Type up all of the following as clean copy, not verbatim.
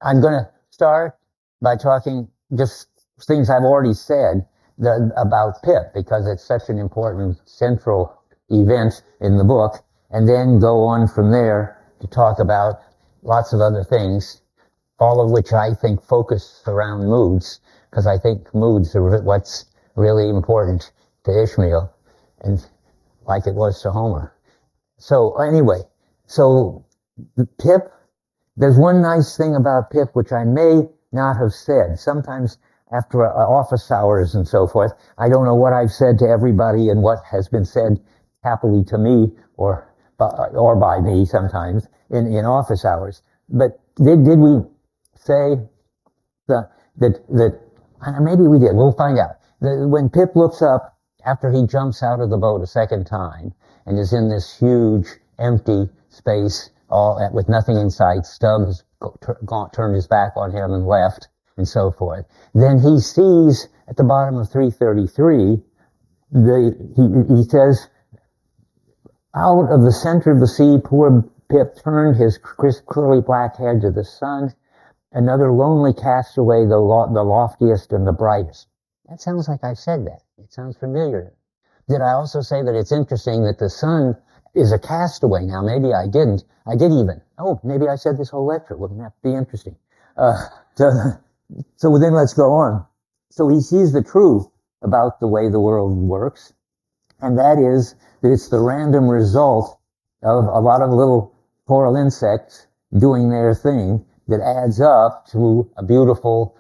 I'm going to start by talking just things I've already said about Pip, because it's such an important central event in the book, and then go on from there to talk about lots of other things, all of which I think focus around moods, because I think moods are what's really important to Ishmael, and like it was to Homer. So anyway, so Pip, there's one nice thing about Pip which I may not have said. Sometimes after office hours and so forth, I don't know what I've said to everybody and what has been said happily to me or by me sometimes in office hours. But did we say that maybe we did. We'll find out. When Pip looks up after he jumps out of the boat a second time and is in this huge empty space with nothing in sight, Stubbs turned his back on him and left, and so forth. Then he sees at the bottom of 333, he says, out of the center of the sea, poor Pip turned his curly black head to the sun. Another lonely castaway, the loftiest and the brightest. That sounds like I said that. It sounds familiar. Did I also say that it's interesting that the sun is a castaway? Now, maybe I didn't. I did even. Oh, maybe I said this whole lecture. Wouldn't that be interesting? So then let's go on. So he sees the truth about the way the world works, and that is that it's the random result of a lot of little coral insects doing their thing that adds up to a beautiful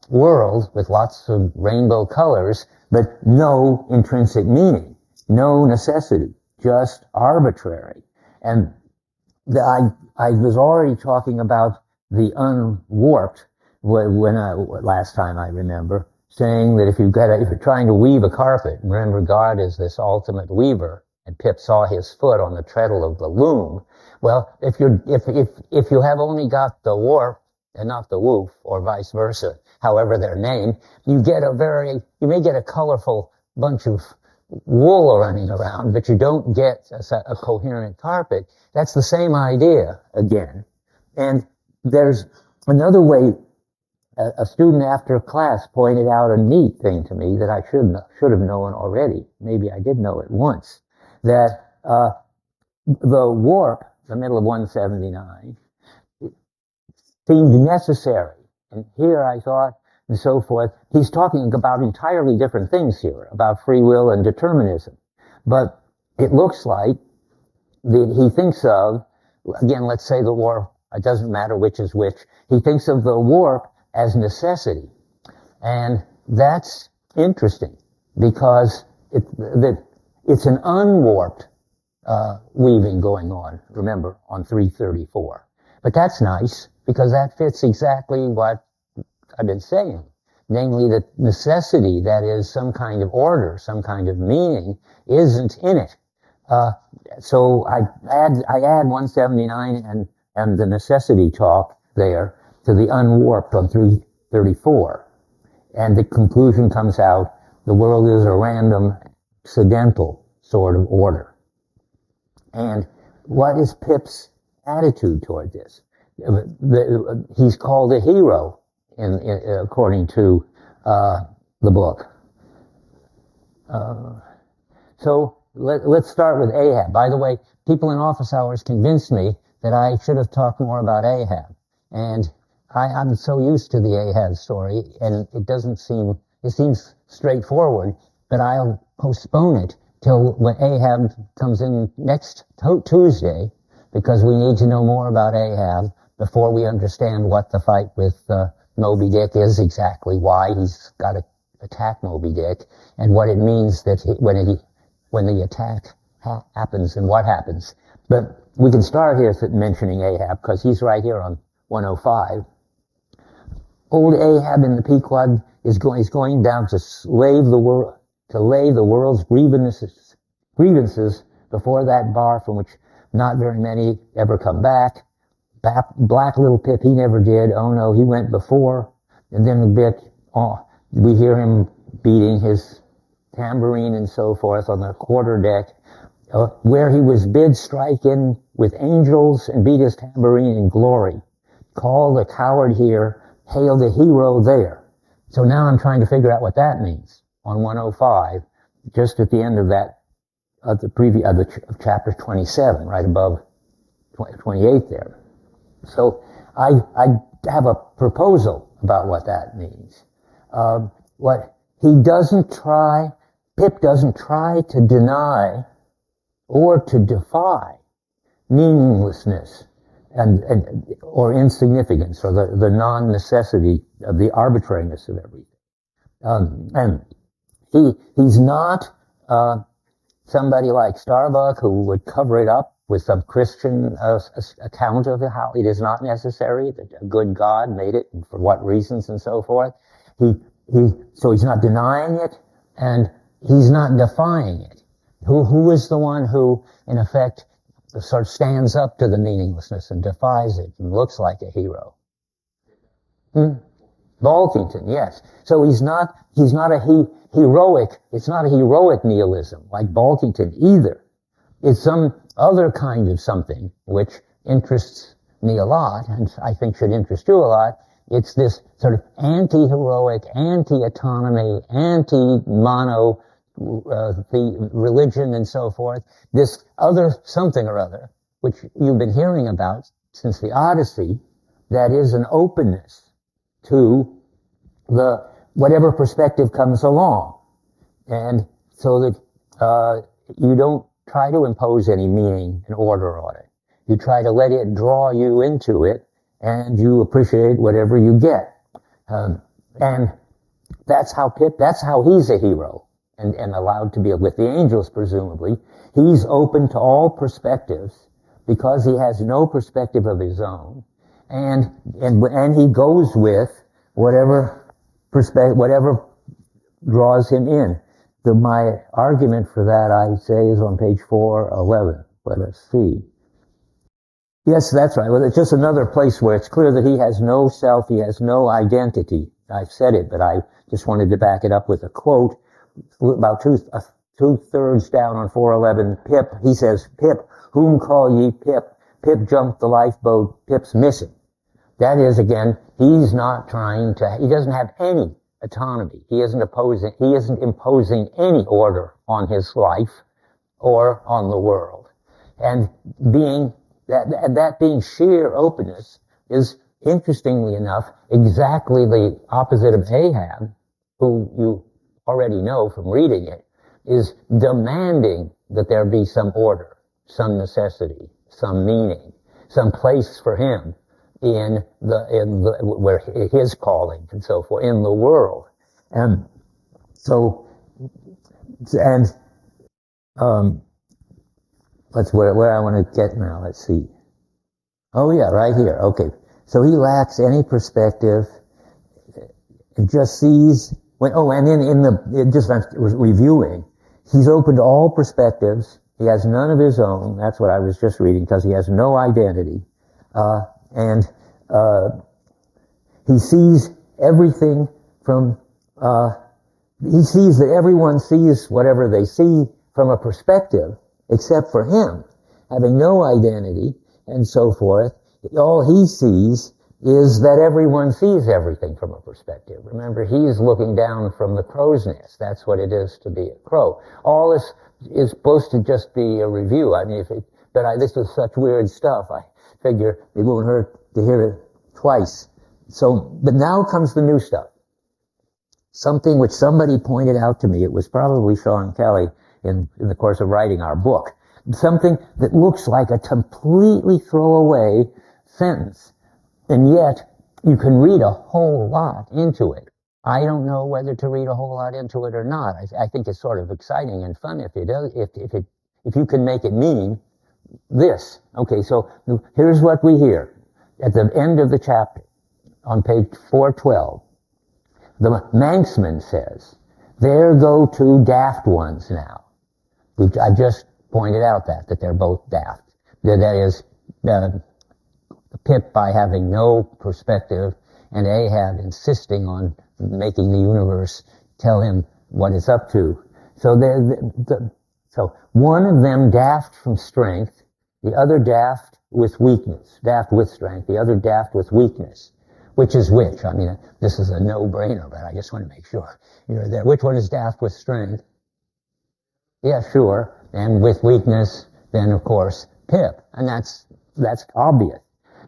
world with lots of rainbow colors, but no intrinsic meaning, no necessity, just arbitrary. And I was already talking about the unwarped last time I remember, saying that if you're trying to weave a carpet, remember God is this ultimate weaver, and Pip saw his foot on the treadle of the loom. Well, if you have only got the warp and not the woof, or vice versa, however they're named, you may get a colorful bunch of wool running around, but you don't get a coherent carpet. That's the same idea again. And there's another way. A student after class pointed out a neat thing to me that I should have known already. Maybe I did know it once. That the warp, the middle of 179, seemed necessary. And here I thought, and so forth, he's talking about entirely different things here, about free will and determinism. But it looks like that he thinks of, again, let's say the warp, it doesn't matter which is which, he thinks of the warp as necessity. And that's interesting because it's an unwarped weaving going on, remember, on 334. But that's nice because that fits exactly what I've been saying, namely that necessity, that is some kind of order, some kind of meaning, isn't in it. So I add 179 and the necessity talk there to the unwarped on 334. And the conclusion comes out, the world is a random, accidental sort of order. And what is Pip's attitude toward this? He's called a hero, according to the book. So let's start with Ahab. By the way, people in office hours convinced me that I should have talked more about Ahab. And I'm so used to the Ahab story, and it seems straightforward, but I'll postpone it till when Ahab comes in next Tuesday, because we need to know more about Ahab before we understand what the fight with Moby Dick is exactly, why he's got to attack Moby Dick, and what it means that when the attack happens and what happens. But we can start here mentioning Ahab, because he's right here on 105. Old Ahab in the Pequod is going down to lay the world's grievances before that bar from which not very many ever come back. Black little Pip, he never did. Oh no, he went before. And then we hear him beating his tambourine and so forth on the quarter deck, where he was bid strike in with angels and beat his tambourine in glory. call the coward here, hail the hero there. So now I'm trying to figure out what that means on 105, just at the end of that, of chapter 27, right above 28 there. So I have a proposal about what that means. Pip doesn't try to deny or to defy meaninglessness or insignificance or the non-necessity of the arbitrariness of everything. And he's not somebody like Starbuck who would cover it up with some Christian account of how it is not necessary, that a good God made it, and for what reasons and so forth. So he's not denying it, and he's not defying it. Who is the one who, in effect, sort of stands up to the meaninglessness and defies it and looks like a hero? Balkington, yes. So it's not a heroic nihilism like Balkington either. It's some other kind of something which interests me a lot, and I think should interest you a lot. It's this sort of anti-heroic, anti-autonomy, anti-mono the religion and so forth, this other something or other, which you've been hearing about since the Odyssey, that is an openness to the whatever perspective comes along. And so that you don't try to impose any meaning and order on it. You try to let it draw you into it, and you appreciate whatever you get. And that's how he's a hero. And allowed to be with the angels, presumably. He's open to all perspectives because he has no perspective of his own, and he goes with whatever draws him in. My argument for that, I say, is on page 411. Let us see. Yes, that's right. Well, it's just another place where it's clear that he has no self, he has no identity. I've said it, but I just wanted to back it up with a quote. About two-thirds down on 411, Pip, he says, Pip, whom call ye Pip? Pip jumped the lifeboat, Pip's missing. That is, again, he doesn't have any autonomy. He isn't imposing any order on his life or on the world. And that being sheer openness is, interestingly enough, exactly the opposite of Ahab, who you already know from reading it, is demanding that there be some order, some necessity, some meaning, some place for him where his calling and so forth in the world. And so, that's where I want to get now. Let's see. Oh yeah, right here. Okay. So he lacks any perspective. It just sees. Just reviewing, he's open to all perspectives. He has none of his own. That's what I was just reading, because he has no identity. And he sees everything he sees that everyone sees whatever they see from a perspective, except for him, having no identity and so forth. All he sees is that everyone sees everything from a perspective. Remember, he's looking down from the crow's nest. That's what it is to be a crow. All this is supposed to just be a review. I mean, this is such weird stuff. I figure it won't hurt to hear it twice. But now comes the new stuff. Something which somebody pointed out to me. It was probably Sean Kelly in the course of writing our book. Something that looks like a completely throwaway sentence. And yet, you can read a whole lot into it. I don't know whether to read a whole lot into it or not. I think it's sort of exciting and fun if you can make it mean this. Okay, so here's what we hear at the end of the chapter on page 412. The Manxman says, "There go two daft ones now." I just pointed out that they're both daft. That is, Pip by having no perspective, and Ahab insisting on making the universe tell him what it's up to. So so one of them daft from strength, the other daft with weakness, daft with strength, the other daft with weakness. Which is which? I mean, this is a no-brainer, but I just want to make sure you're there. Which one is daft with strength? Yeah, sure. And with weakness, then of course, Pip. And that's obvious.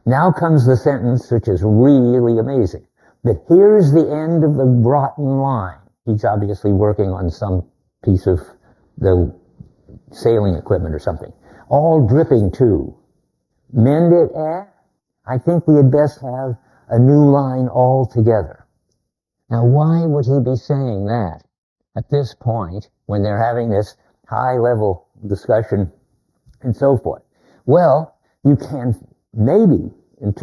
Now comes the sentence, which is really amazing. That here's the end of the rotten line. He's obviously working on some piece of the sailing equipment or something. All dripping too. Mend it, eh? I think we had best have a new line altogether. Now, why would he be saying that at this point when they're having this high-level discussion and so forth? Well, you can maybe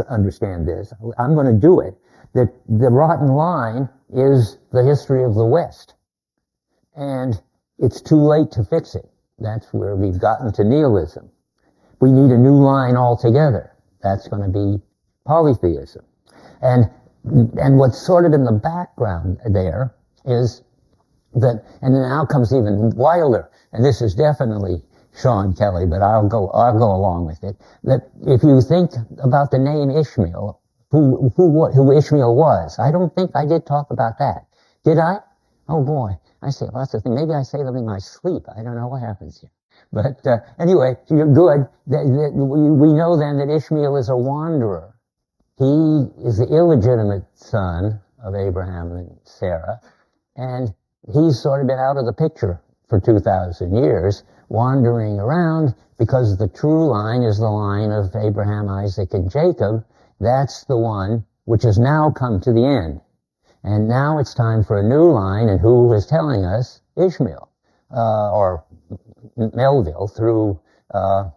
understand this. I'm going to do it. That the rotten line is the history of the West. And it's too late to fix it. That's where we've gotten to nihilism. We need a new line altogether. That's going to be polytheism. And what's sort of in the background there is that, and now comes even wilder, and this is definitely Sean Kelly, but I'll go along with it, that if you think about the name Ishmael, who Ishmael was, I don't think I did talk about that. Did I? Oh boy, I say lots of things. Maybe I say them in my sleep. I don't know what happens here. But anyway, you're good. We know then that Ishmael is a wanderer. He is the illegitimate son of Abraham and Sarah, and he's sort of been out of the picture for 2,000 years, wandering around, because the true line is the line of Abraham, Isaac, and Jacob. That's the one which has now come to the end. And now it's time for a new line, and who is telling us? Ishmael, or Melville through the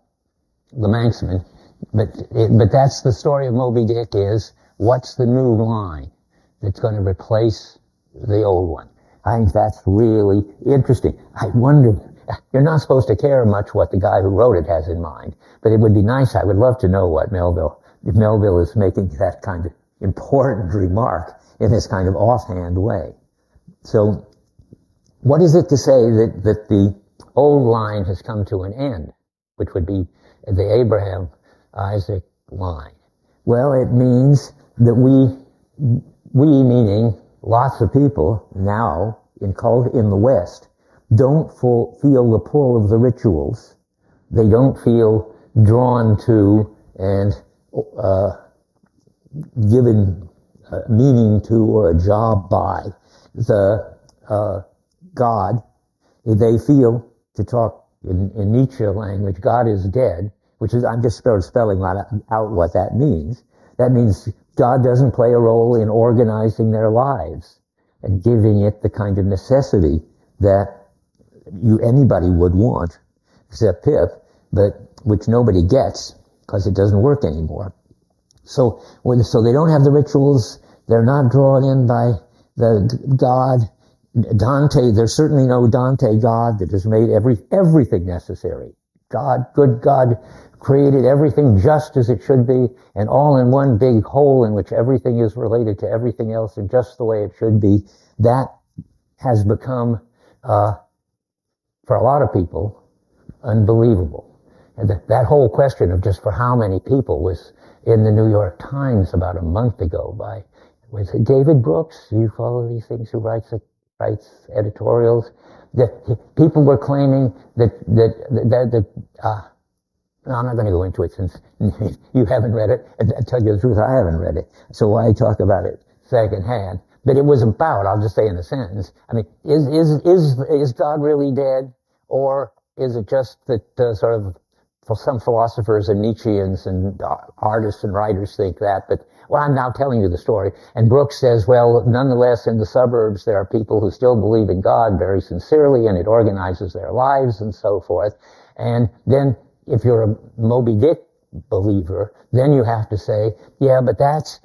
Manxman. But that's the story of Moby Dick, is what's the new line that's going to replace the old one? I think that's really interesting. I wonder, you're not supposed to care much what the guy who wrote it has in mind, but it would be nice. I would love to know what if Melville is making that kind of important remark in this kind of offhand way. So what is it to say that the old line has come to an end, which would be the Abraham Isaac line? Well, it means that we meaning lots of people now in the West don't feel the pull of the rituals. They don't feel drawn to and given meaning to or a job by the God. They feel, to talk in Nietzsche language, God is dead, which is, I'm just spelling out what that means. That means God doesn't play a role in organizing their lives and giving it the kind of necessity that anybody would want, except Pip, but which nobody gets because it doesn't work anymore. So they don't have the rituals. They're not drawn in by the God. Dante, there's certainly no Dante God that has made everything necessary. Good God, created everything just as it should be, and all in one big whole in which everything is related to everything else and just the way it should be. That has become, for a lot of people, unbelievable. And that whole question of just for how many people was in the New York Times about a month ago by, was it David Brooks? Do you follow these things? Who writes editorials? That people were claiming that no, I'm not going to go into it since you haven't read it. I tell you the truth, I haven't read it. So why talk about it secondhand? But it was about, I'll just say in a sentence, I mean, is God really dead? Or is it just that sort of, for some philosophers and Nietzscheans and artists and writers think that, but, well, I'm now telling you the story. And Brooks says, well, nonetheless, in the suburbs, there are people who still believe in God very sincerely, and it organizes their lives and so forth. And then, if you're a Moby Dick believer, then you have to say, yeah, but that's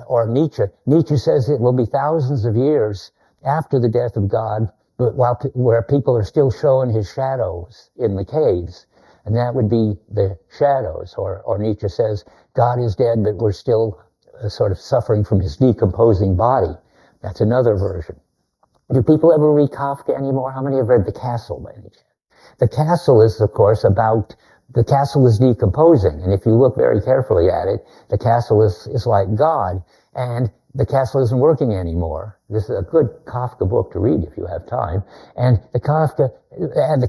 or Nietzsche. Nietzsche says it will be thousands of years after the death of God, but where people are still showing his shadows in the caves. And that would be the shadows. Or Nietzsche says, God is dead, but we're still sort of suffering from his decomposing body. That's another version. Do people ever read Kafka anymore? How many have read The Castle by any chance? The Castle is, of course, about the castle is decomposing. And if you look very carefully at it, the castle is like God. And the castle isn't working anymore. This is a good Kafka book to read if you have time. And the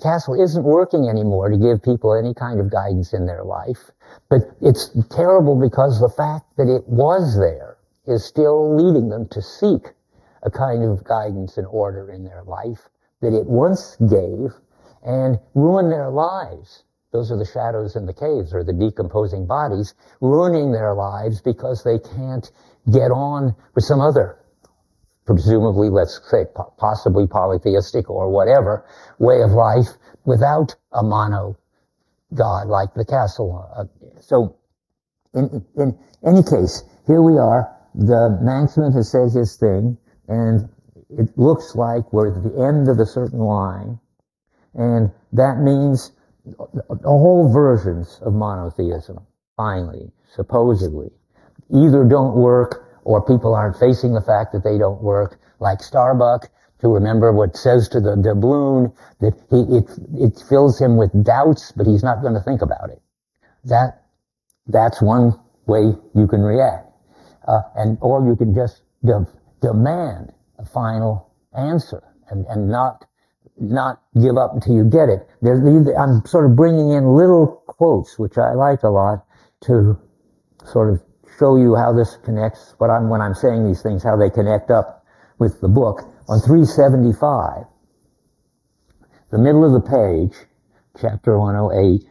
castle isn't working anymore to give people any kind of guidance in their life. But it's terrible because the fact that it was there is still leading them to seek a kind of guidance and order in their life that it once gave and ruin their lives. Those are the shadows in the caves, or the decomposing bodies, ruining their lives because they can't get on with some other, presumably, let's say, possibly polytheistic or whatever, way of life without a mono God like the castle. So, in any case, here we are. The Manxman has said his thing, and it looks like we're at the end of a certain line, and that means all versions of monotheism, finally, supposedly, either don't work or people aren't facing the fact that they don't work, like Starbuck, to remember what says to the doubloon, that it fills him with doubts, but he's not going to think about it. That's one way you can react. Or you can just demand a final answer and not give up until you get it. I'm sort of bringing in little quotes, which I like a lot, to sort of show you how this connects, when I'm saying these things, how they connect up with the book. On 375, the middle of the page, chapter 108,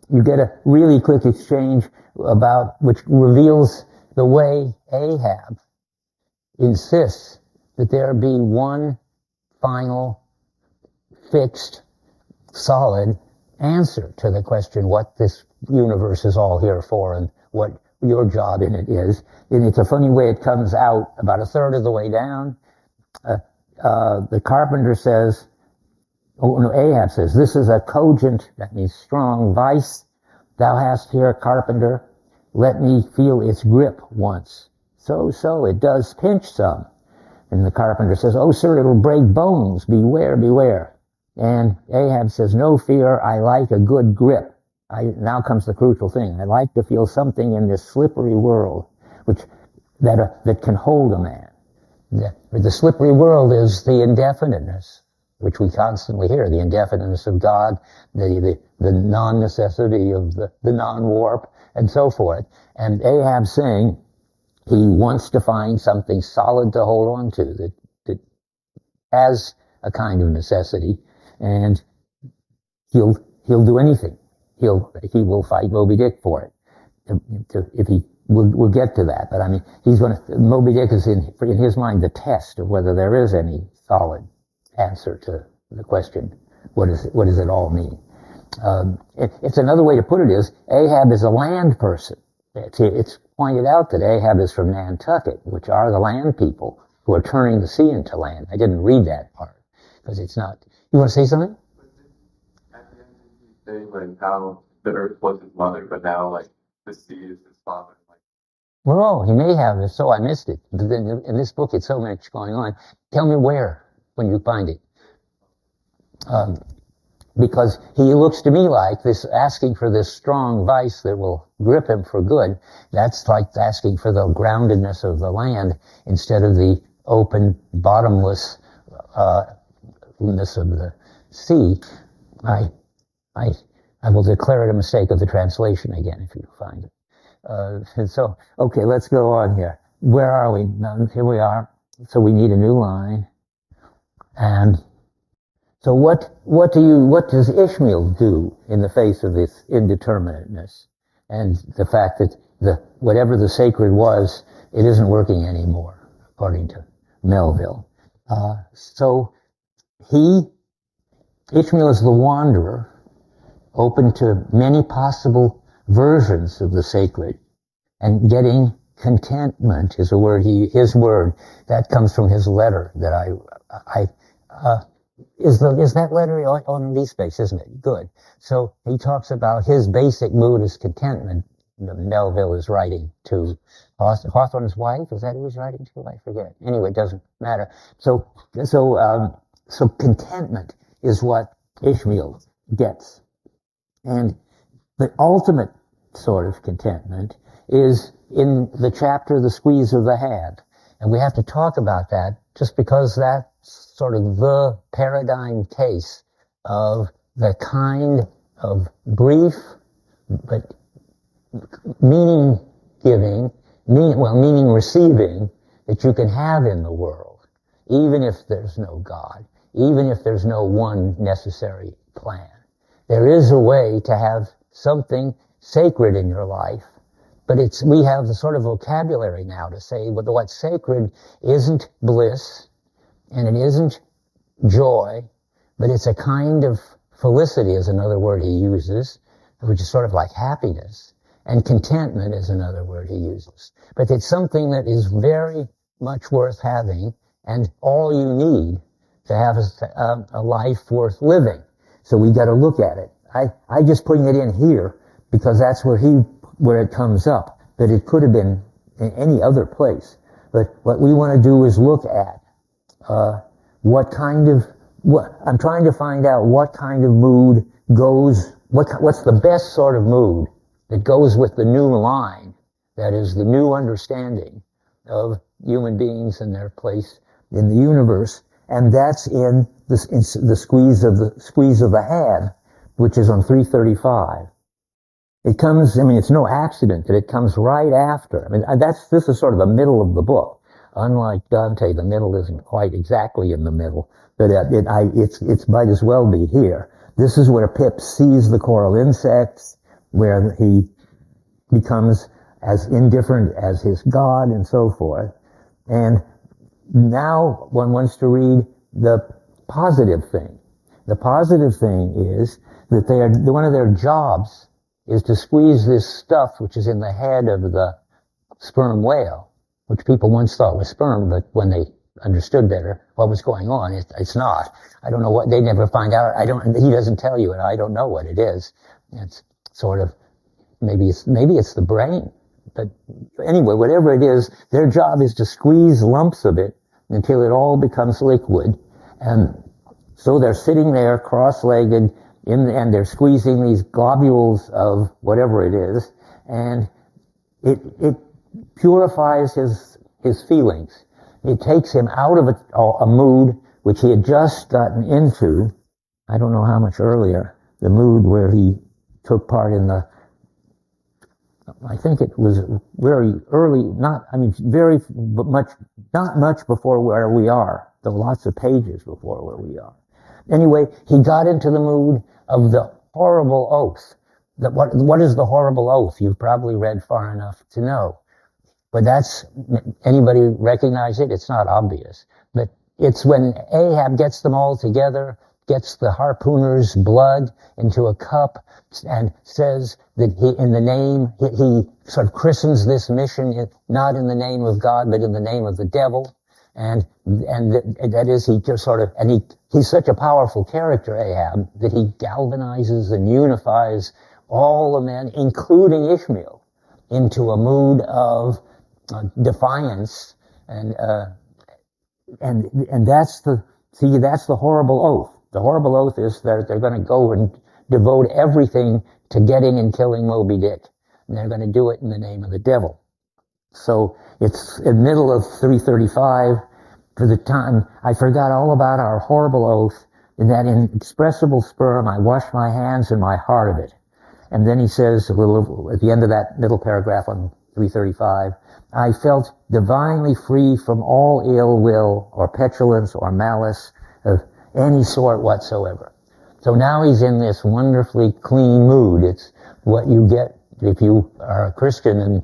you get a really quick exchange which reveals the way Ahab insists that there be one final, fixed, solid answer to the question what this universe is all here for and what your job in it is. And it's a funny way it comes out about a third of the way down. The carpenter says, Ahab says, this is a cogent, that means strong, vice. Thou hast here, carpenter, let me feel its grip once. So, it does pinch some. And the carpenter says, oh, sir, it'll break bones. Beware, beware. And Ahab says, no fear, I like a good grip. Now comes the crucial thing. I like to feel something in this slippery world that can hold a man. The slippery world is the indefiniteness, which we constantly hear, the indefiniteness of God, the non-necessity of the non-warp, and so forth. And Ahab's saying he wants to find something solid to hold on to that has a kind of necessity, and he'll do anything. He will fight Moby Dick for it. We'll get to that, but I mean, Moby Dick is in his mind the test of whether there is any solid answer to the question, what does it all mean? It's another way to put it is, Ahab is a land person. It's pointed out that Ahab is from Nantucket, which are the land people who are turning the sea into land. I didn't read that part, because it's not. You want to say something? At the end, you say like how the earth was his mother, but now like the sea is his father. Well, he may have, so I missed it. But then in this book, it's so much going on. Tell me where, when you find it. Because he looks to me like this, asking for this strong vice that will grip him for good. That's like asking for the groundedness of the land instead of the open, bottomless ness of the sea. I will declare it a mistake of the translation again if you find it. So, okay, let's go on here. Where are we? Now, here we are. So we need a new line. And so what does Ishmael do in the face of this indeterminateness and the fact that whatever the sacred was, it isn't working anymore, according to Melville. So Ishmael is the wanderer, open to many possible versions of the sacred, and getting contentment is his word. That comes from his letter that is that letter on V-Space, isn't it? Good. So he talks about his basic mood is contentment. Melville is writing to Hawthorne's wife. Is that who he's writing to? I forget. Anyway, it doesn't matter. So contentment is what Ishmael gets. And the ultimate sort of contentment is in the chapter, The Squeeze of the Hand. And we have to talk about that just because that's sort of the paradigm case of the kind of brief but meaning giving, meaning receiving that you can have in the world, even if there's no God, even if there's no one necessary plan. There is a way to have something sacred in your life, but we have the sort of vocabulary now to say what's sacred isn't bliss, and it isn't joy, but it's a kind of felicity is another word he uses, which is sort of like happiness. And contentment is another word he uses. But it's something that is very much worth having and all you need to have a life worth living. So we got to look at it. I just putting it in here because that's where it comes up. But it could have been in any other place. But what we want to do is look at I'm trying to find out what kind of mood goes, what's the best sort of mood that goes with the new line, that is the new understanding of human beings and their place in the universe, and that's in the squeeze of the hand, which is on 335. It comes, it's no accident that it comes right after. This is sort of the middle of the book. Unlike Dante, the middle isn't quite exactly in the middle, but it might as well be here. This is where Pip sees the coral insects, where he becomes as indifferent as his God and so forth. And now one wants to read the positive thing. The positive thing is that one of their jobs is to squeeze this stuff which is in the head of the sperm whale, which people once thought was sperm, but when they understood better what was going on, it's not. I don't know what, they never find out. He doesn't tell you, and I don't know what it is. It's sort of, maybe it's the brain. But anyway, whatever it is, their job is to squeeze lumps of it until it all becomes liquid. And so they're sitting there cross-legged, and they're squeezing these globules of whatever it is, and it purifies his feelings. It takes him out of a mood which he had just gotten into, I don't know how much earlier, the mood where he took part in I think it was very early, not much before where we are, though lots of pages before where we are. Anyway, he got into the mood of the horrible oath. What is the horrible oath? You've probably read far enough to know. But anybody recognize it? It's not obvious. But it's when Ahab gets them all together, gets the harpooner's blood into a cup, and says that he sort of christens this mission, not in the name of God, but in the name of the devil. And that is, he just sort of, and he's such a powerful character, Ahab, that he galvanizes and unifies all the men, including Ishmael, into a mood of defiance, and that's the horrible oath. The horrible oath is that they're going to go and devote everything to getting and killing Moby Dick, and they're going to do it in the name of the devil. So it's in the middle of 335. For the time, I forgot all about our horrible oath, in that inexpressible sperm I wash my hands and my heart of it. And then he says at the end of that middle paragraph on 335, I felt divinely free from all ill will or petulance or malice of any sort whatsoever. So now he's in this wonderfully clean mood. It's what you get if you are a Christian and,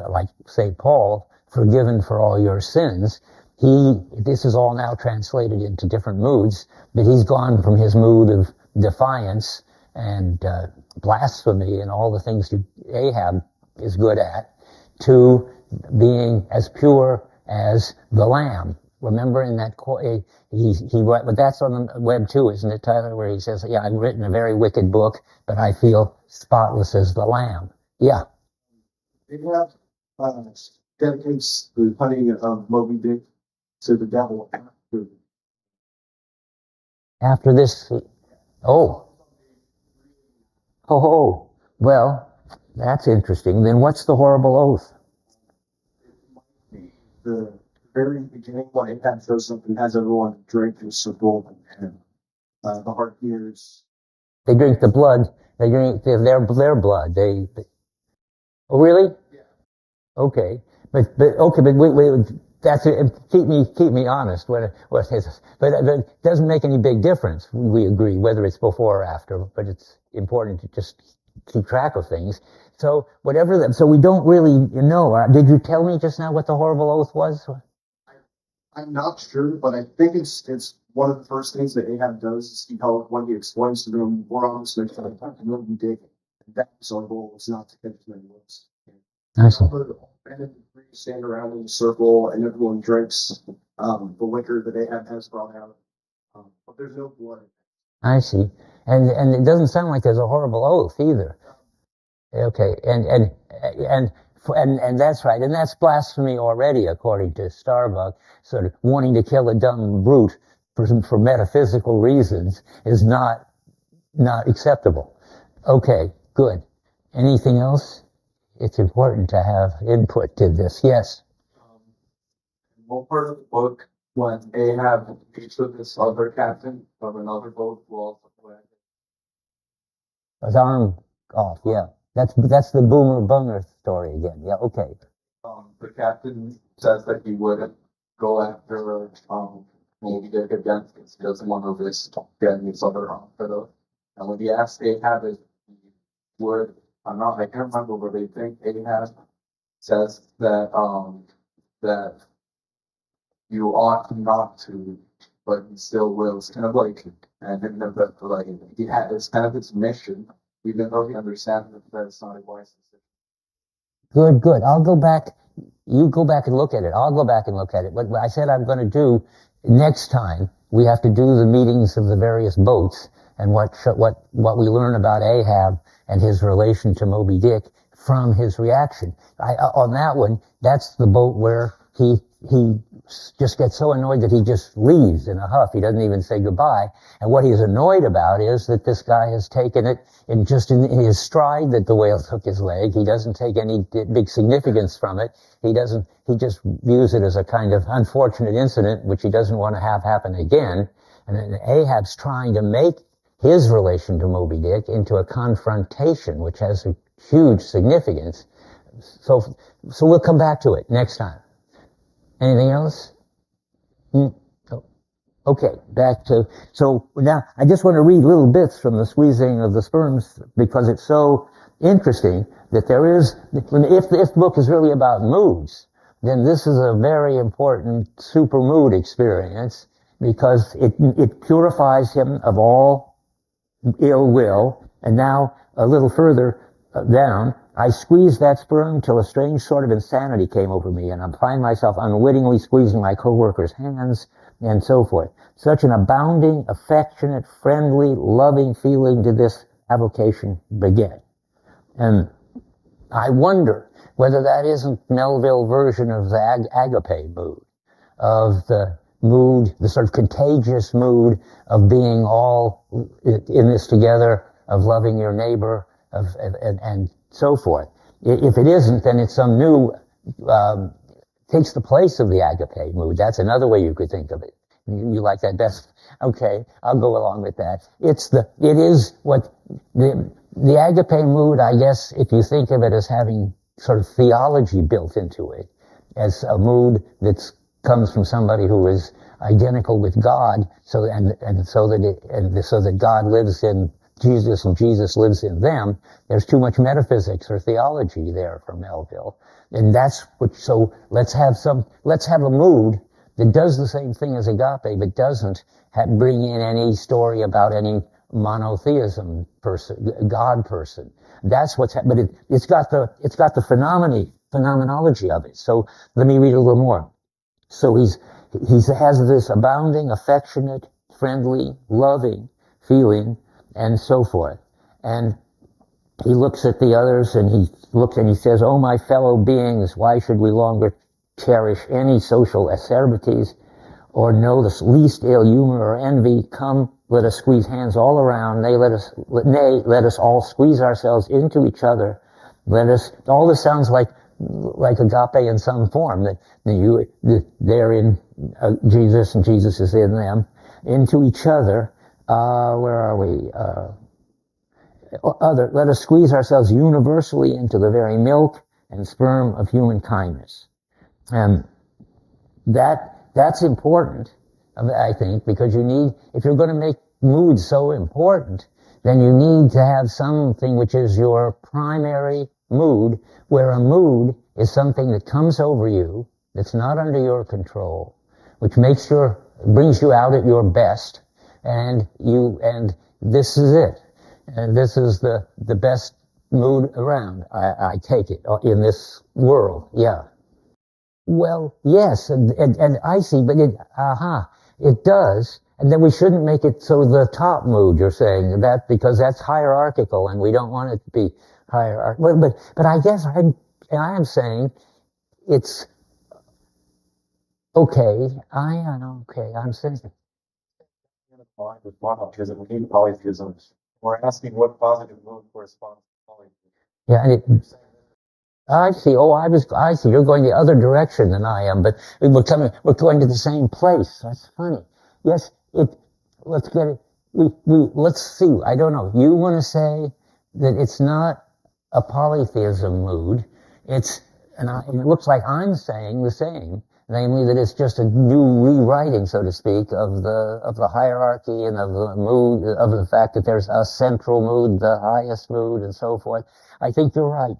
like St. Paul, forgiven for all your sins. This is all now translated into different moods, but he's gone from his mood of defiance and blasphemy and all the things Ahab is good at, to being as pure as the Lamb. Remember in that he wrote, but that's on the web too, isn't it, Tyler? Where he says, "Yeah, I've written a very wicked book, but I feel spotless as the Lamb." Yeah. Ahab dedicates the hunting of Moby Dick to the devil After this, oh. Oh, well, that's interesting. Then what's the horrible oath? The very beginning when Ahab shows up and has everyone drink his circle and the heart ears. They drink the blood. They drink their blood. Oh, really? Yeah. Okay, but wait. That's it. Keep me honest. What is? But it doesn't make any big difference. We agree whether it's before or after. But it's important to just keep track of things. So whatever. So we don't really know. Did you tell me just now what the horrible oath was? I'm not sure, but I think it's one of the first things that Ahab does is when he explains to them, we're on this mission, I'm going to be digging. That's our goal, is not to catch many whales. I see. And then we stand around in a circle and everyone drinks the liquor that Ahab has brought out. But there's no blood. I see. And it doesn't sound like there's a horrible oath either. Okay, and that's right, and that's blasphemy already, according to Starbuck. Sort of wanting to kill a dumb brute for metaphysical reasons is not acceptable. Okay, good. Anything else? It's important to have input to this. Yes. One part of the book, when Ahab meets with this other captain of another boat who also fled. His arm off. Yeah. That's the Boomer Bunger story again. Yeah. Okay. The captain says that he wouldn't go after Moby Dick again because he doesn't want to risk getting his other arm cut off. And when he asked Ahab if he would, I can't remember where they think Ahab says that you ought not to, but he still will. It's kind of like, and then like he had it's kind of his mission, even though he understands that it's not a wise decision. Good. I'll go back. You go back and look at it. I'll go back and look at it. What I said I'm going to do next time, we have to do the meetings of the various boats and what we learn about Ahab and his relation to Moby Dick from his reaction. On that one, that's the boat where he just gets so annoyed that he just leaves in a huff. He doesn't even say goodbye. And what he's annoyed about is that this guy has taken it in his stride that the whale took his leg. He doesn't take any big significance from it. He just views it as a kind of unfortunate incident, which he doesn't want to have happen again. And then Ahab's trying to make his relation to Moby Dick into a confrontation, which has a huge significance. So we'll come back to it next time. Anything else? Okay, back to, so now I just want to read little bits from the squeezing of the sperms because it's so interesting that there is, if the book is really about moods, then this is a very important super mood experience because it purifies him of all ill will. And now a little further down, I squeezed that sperm till a strange sort of insanity came over me, and I find myself unwittingly squeezing my coworkers' hands, and so forth. Such an abounding, affectionate, friendly, loving feeling did this avocation beget. And I wonder whether that isn't Melville version of the agape mood, of the mood, the sort of contagious mood of being all in this together, of loving your neighbor, and so forth. If it isn't, then it's some new, takes the place of the agape mood. That's another way you could think of it. You like that best? Okay, I'll go along with that. It is what the agape mood, I guess, if you think of it as having sort of theology built into it, as a mood that comes from somebody who is identical with God, so that God lives in Jesus and Jesus lives in them. There's too much metaphysics or theology there for Melville. And that's what, so let's have a mood that does the same thing as agape, but doesn't bring in any story about any monotheism person, God person. That's what's, but it's got the phenomenology of it. So let me read a little more. So he has this abounding, affectionate, friendly, loving feeling, and so forth. And he looks at the others and he says, "Oh, my fellow beings, why should we longer cherish any social acerbities or know the least ill humor or envy? Come, let us squeeze hands all around. Nay, let us all squeeze ourselves into each other. All this sounds like agape in some form, that they're in Jesus and Jesus is in them, into each other. Where are we? Let us squeeze ourselves universally into the very milk and sperm of human kindness. And that's important, I think, because if you're going to make mood so important, then you need to have something which is your primary mood, where a mood is something that comes over you, that's not under your control, which brings you out at your best, and this is it. And this is the best mood around, I take it, in this world, yeah. Well, yes, and I see, but it does. And then we shouldn't make it so the top mood, you're saying, that because that's hierarchical and we don't want it to be hierarchical. But I guess I am saying it's okay. I'm saying. With monotheism, we need polytheism. We're asking what positive mood corresponds to polytheism. Yeah, and I see. Oh, I see. You're going the other direction than I am, but we're going to the same place. That's funny. Yes, let's get it. Let's see. I don't know. You want to say that it's not a polytheism mood. And it looks like I'm saying the same, namely that it's just a new rewriting, so to speak, of the hierarchy and of the mood, of the fact that there's a central mood, the highest mood, and so forth. I think you're right.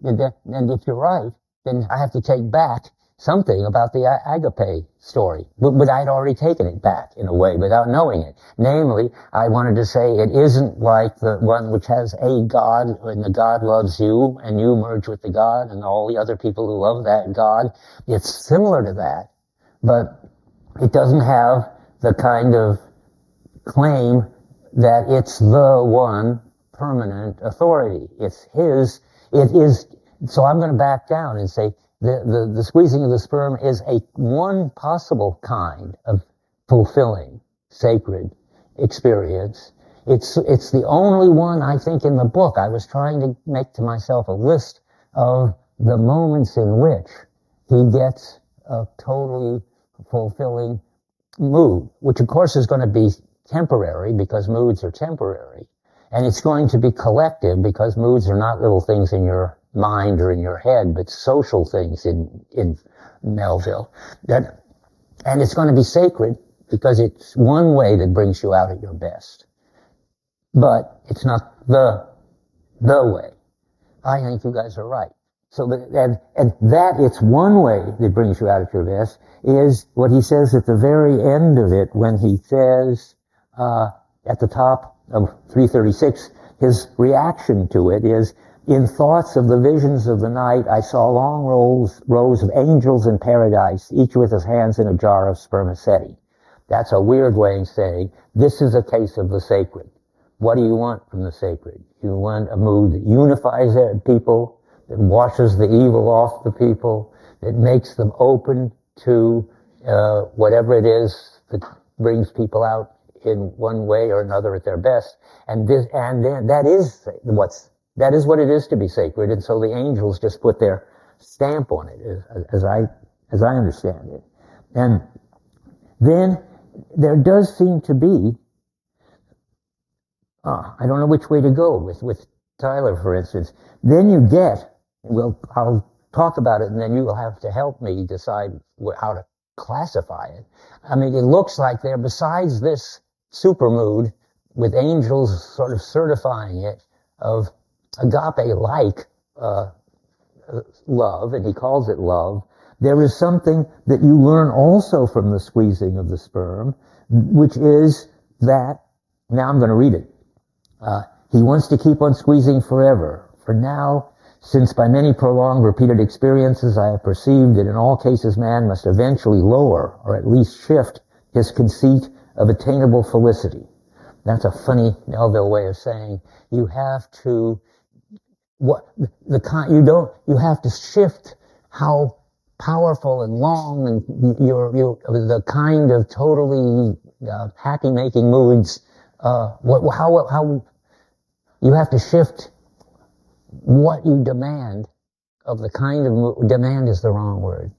And if you're right, then I have to take back something about the agape story. But I'd already taken it back, in a way, without knowing it. Namely, I wanted to say it isn't like the one which has a God, and the God loves you, and you merge with the God, and all the other people who love that God. It's similar to that, but it doesn't have the kind of claim that it's the one permanent authority. It's his. It is. So I'm going to back down and say the squeezing of the sperm is one possible kind of fulfilling sacred experience. It's the only one, I think, in the book. I was trying to make to myself a list of the moments in which he gets a totally fulfilling mood, which of course is going to be temporary because moods are temporary. And it's going to be collective because moods are not little things in your mind or in your head, but social things in Melville. And it's going to be sacred because it's one way that brings you out at your best. But it's not the way. I think you guys are right. So and that it's one way that brings you out at your best is what he says at the very end of it when he says at the top of 336, his reaction to it is, in thoughts of the visions of the night, I saw long rows of angels in paradise, each with his hands in a jar of spermaceti. That's a weird way of saying, this is a case of the sacred. What do you want from the sacred? You want a mood that unifies people, that washes the evil off the people, that makes them open to whatever it is that brings people out in one way or another at their best. And that is what it is to be sacred. And so the angels just put their stamp on it, as I understand it. And then there does seem to be, I don't know which way to go with Tyler, for instance. Then you get, I'll talk about it and then you will have to help me decide how to classify it. I mean, it looks like there, besides this super mood with angels sort of certifying it of agape-like love, and he calls it love, there is something that you learn also from the squeezing of the sperm, which is that, now I'm going to read it, he wants to keep on squeezing forever. For now, since by many prolonged, repeated experiences I have perceived that in all cases man must eventually lower, or at least shift, his conceit of attainable felicity. That's a funny Melville way of saying you have to you have to shift how powerful and long and the kind of totally happy making moods how you have to shift what you demand of the kind of demand is the wrong word.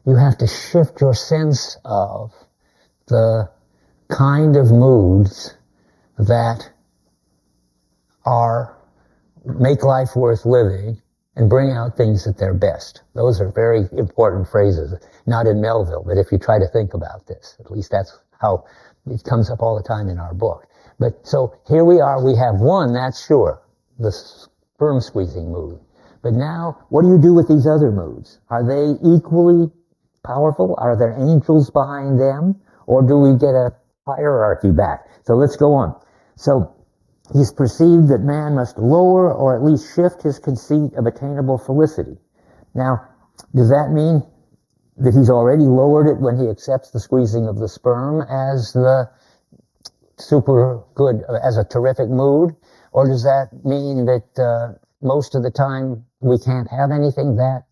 You have to shift your sense of the kind of moods that make life worth living and bring out things at their best. Those are very important phrases. Not in Melville, but if you try to think about this, at least that's how it comes up all the time in our book. But so here we are, we have one, that's sure, the sperm squeezing mood. But now, what do you do with these other moods? Are they equally powerful? Are there angels behind them? Or do we get a hierarchy back? So let's go on. So he's perceived that man must lower or at least shift his conceit of attainable felicity. Now, does that mean that he's already lowered it when he accepts the squeezing of the sperm as the super good, as a terrific mood? Or does that mean that most of the time we can't have anything that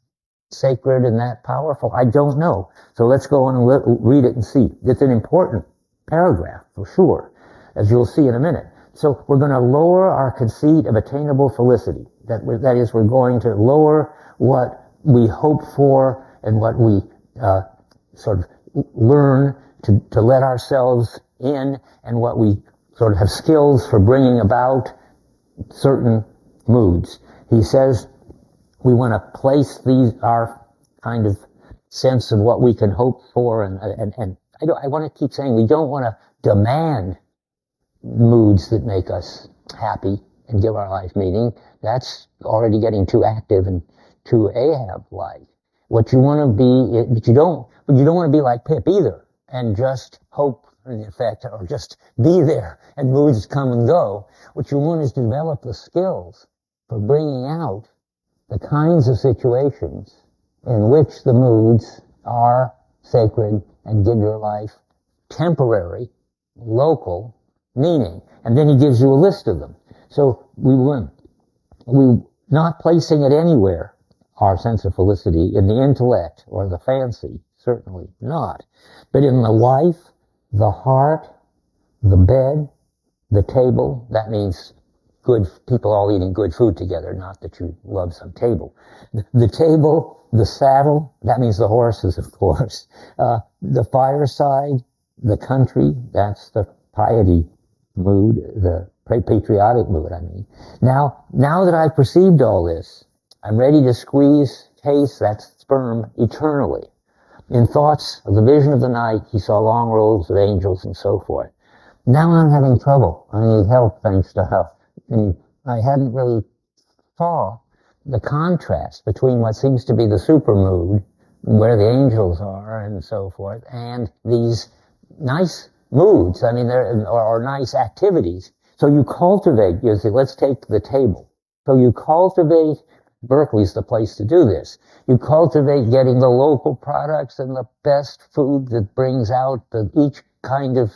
sacred and that powerful? I don't know. So let's go on and read it and see. It's an important paragraph for sure, as you'll see in a minute. So we're going to lower our conceit of attainable felicity. That is, we're going to lower what we hope for and what we sort of learn to let ourselves in, and what we sort of have skills for bringing about certain moods. He says we want to place our kind of sense of what we can hope for, and I want to keep saying we don't want to demand moods that make us happy and give our life meaning. That's already getting too active and too Ahab-like. What you want to be, but you don't want to be like Pip either, and just hope, in effect, or just be there and moods come and go. What you want is to develop the skills for bringing out the kinds of situations in which the moods are sacred and give your life temporary, local meaning. And then he gives you a list of them. So we not placing it anywhere, our sense of felicity, in the intellect or the fancy, certainly not, but in the life, the heart, the bed, the table. That means good people all eating good food together, not that you love some table. The table, the saddle, that means the horses, of course. The fireside, the country, that's the piety mood, the patriotic mood, I mean. Now that I've perceived all this, I'm ready to taste that sperm eternally. In thoughts of the vision of the night, he saw long rows of angels and so forth. Now I'm having trouble. I need help, thanks to help. And I hadn't really saw the contrast between what seems to be the super mood, where the angels are and so forth, and these nice moods, I mean, or nice activities. So you cultivate, you say, let's take the table. So you cultivate, Berkeley's the place to do this. You cultivate getting the local products and the best food that brings out each kind of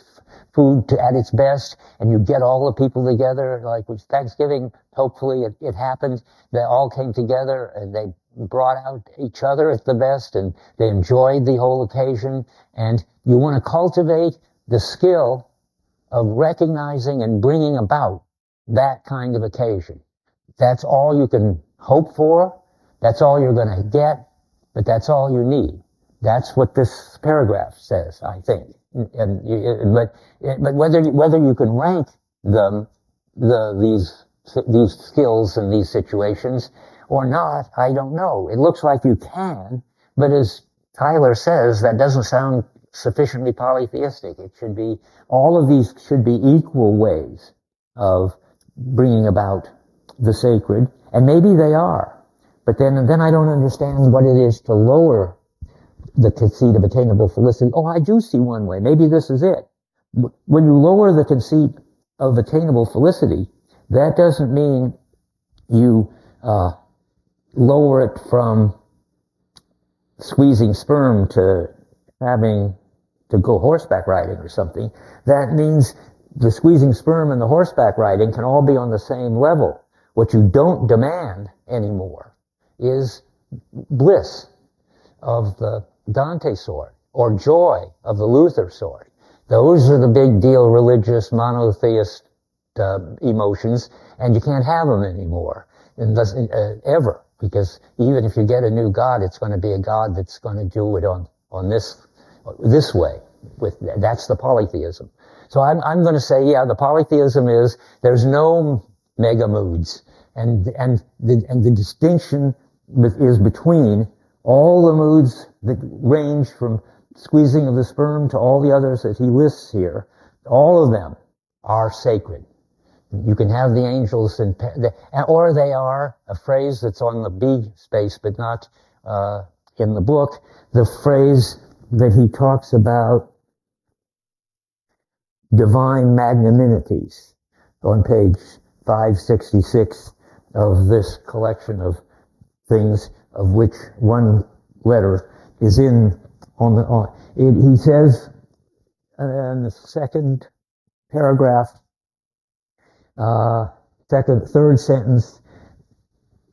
food at its best, and you get all the people together, like with Thanksgiving, hopefully it happened, they all came together and they brought out each other at the best, and they enjoyed the whole occasion. And you want to cultivate the skill of recognizing and bringing about that kind of occasion. That's all you can hope for, that's all you're going to get, but that's all you need. That's what this paragraph says, I think. But whether you can rank these skills and these situations or not, I don't know. It looks like you can, but as Tyler says, that doesn't sound sufficiently polytheistic. All of these should be equal ways of bringing about the sacred, and maybe they are. But then I don't understand what it is to lower the conceit of attainable felicity. Oh, I do see one way. Maybe this is it. When you lower the conceit of attainable felicity, that doesn't mean you lower it from squeezing sperm to having to go horseback riding or something. That means the squeezing sperm and the horseback riding can all be on the same level. What you don't demand anymore is bliss of the Dante sort, or joy of the Luther sort. Those are the big deal religious monotheist emotions, and you can't have them anymore, ever, because even if you get a new God, it's going to be a God that's going to do it on this way. That's the polytheism. So I'm going to say, yeah, the polytheism is there's no mega moods, and the distinction is between all the moods that range from squeezing of the sperm to all the others that he lists here. All of them are sacred. You can have the angels, or they are, a phrase that's on the B space but not in the book, the phrase that he talks about divine magnanimities on page 566 of this collection of things, of which one letter is in he says in the second paragraph, third sentence,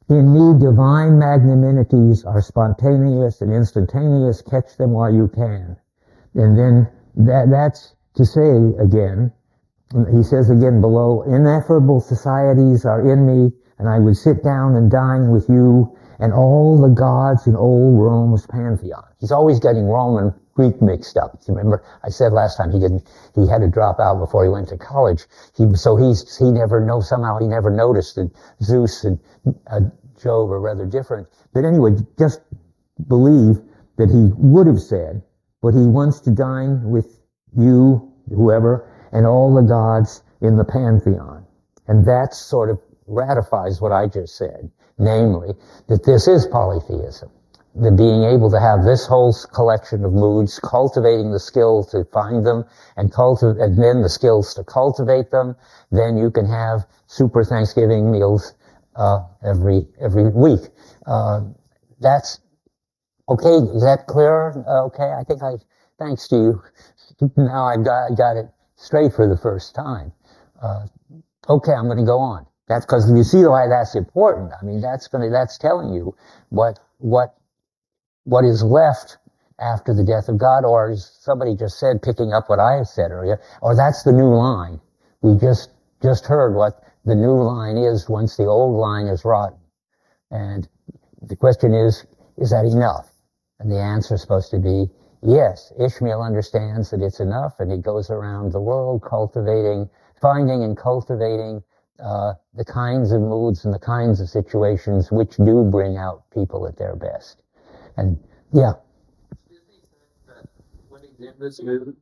in me divine magnanimities are spontaneous and instantaneous, catch them while you can. And then that's to say again, he says again below, ineffable societies are in me, and I would sit down and dine with you and all the gods in old Rome's pantheon. He's always getting Rome and Greek mixed up. Remember, I said last time he had to drop out before he went to college. He never noticed that Zeus and Jove are rather different. But anyway, just believe that he would have said, but he wants to dine with you, whoever, and all the gods in the pantheon. And that sort of ratifies what I just said, namely, that this is polytheism. The being able to have this whole collection of moods, cultivating the skill to find them, and then the skills to cultivate them, then you can have super Thanksgiving meals every week. That's okay. Is that clear? Okay. I think thanks to you. Now I've got it straight for the first time. Okay, I'm going to go on. That's because you see why that's important. I mean, that's telling you what is left after the death of God, or as somebody just said, picking up what I said earlier, or that's the new line. We just heard what the new line is once the old line is rotten. And the question is that enough? And the answer is supposed to be yes. Ishmael understands that it's enough, and he goes around the world finding and cultivating the kinds of moods and the kinds of situations which do bring out people at their best. And yeah. When he's in this mood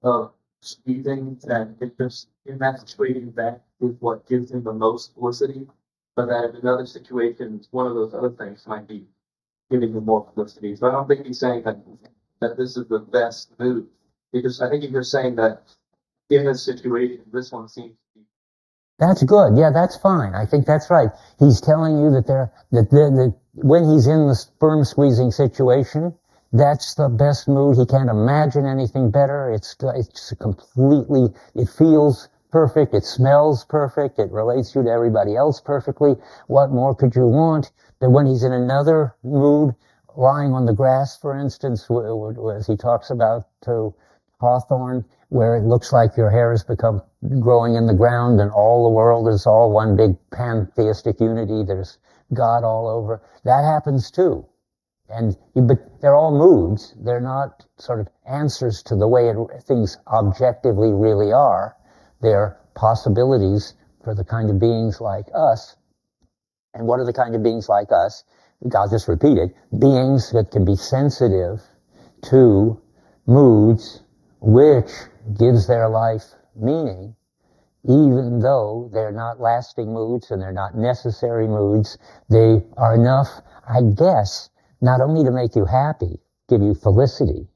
of squeezing and interest in that situation, that is what gives him the most publicity. But that in another situation, one of those other things might be giving him more publicity. So I don't think he's saying that this is the best mood. Because I think if you're saying that in this situation, this one seems to be. That's good. Yeah, that's fine. I think that's right. He's telling you that when he's in the sperm squeezing situation, that's the best mood. He can't imagine anything better. It's completely, it feels perfect. It smells perfect. It relates you to everybody else perfectly. What more could you want? But when he's in another mood, lying on the grass, for instance, as he talks about to Hawthorne, where it looks like your hair has become growing in the ground and all the world is all one big pantheistic unity. There's God all over. That happens too. But they're all moods. They're not sort of answers to the way things objectively really are. They're possibilities for the kind of beings like us. And what are the kind of beings like us? I'll just repeat it. Beings that can be sensitive to moods which gives their life meaning, even though they're not lasting moods and they're not necessary moods. They are enough, I guess, not only to make you happy, give you felicity,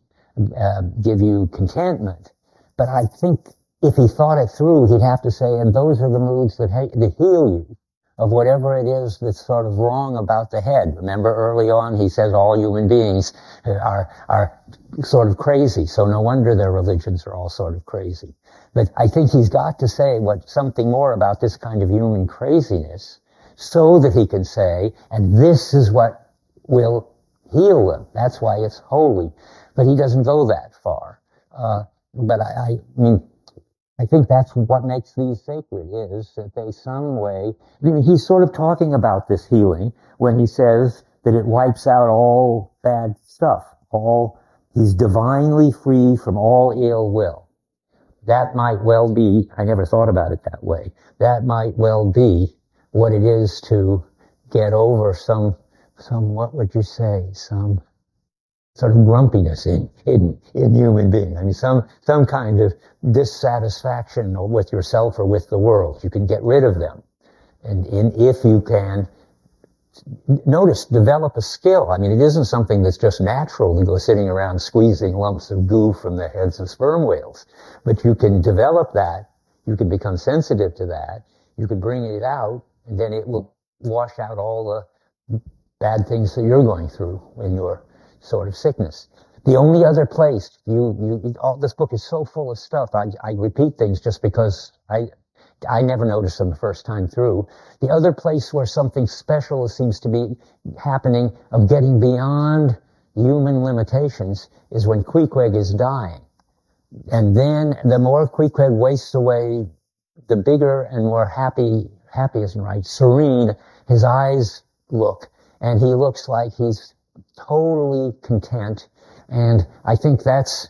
give you contentment, but I think if he thought it through, he'd have to say, and those are the moods that heal you of whatever it is that's sort of wrong about the head. Remember early on he says all human beings are sort of crazy, so no wonder their religions are all sort of crazy. But I think he's got to say something more about this kind of human craziness so that he can say, and this is what will heal them. That's why it's holy. But he doesn't go that far. but I mean, I think that's what makes these sacred, is that they some way, I mean, he's sort of talking about this healing when he says that it wipes out all bad stuff, he's divinely free from all ill will. That might well be, I never thought about it that way, that might well be what it is to get over some, what would you say, some sort of grumpiness in human being. I mean, some kind of dissatisfaction with yourself or with the world. You can get rid of them. And if you can, notice, develop a skill. I mean, it isn't something that's just natural to go sitting around squeezing lumps of goo from the heads of sperm whales. But you can develop that. You can become sensitive to that. You can bring it out, and then it will wash out all the bad things that you're going through in your sort of sickness. The only other place this book is so full of stuff. I repeat things just because I never noticed them the first time through. The other place where something special seems to be happening, of getting beyond human limitations, is when Queequeg is dying. And then the more Queequeg wastes away, the bigger and more happy isn't right, serene his eyes look. And he looks like he's totally content. And I think that's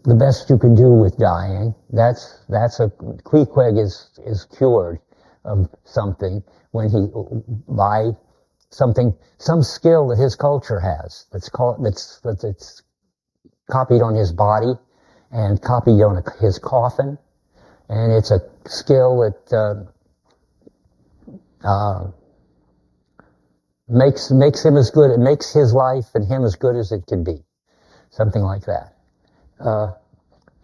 the best you can do with dying. Queequeg is cured of something when by some skill that his culture has, that's copied on his body and copied on his coffin. And it's a skill that, makes him as good, it makes his life and him as good as it can be. Something like that.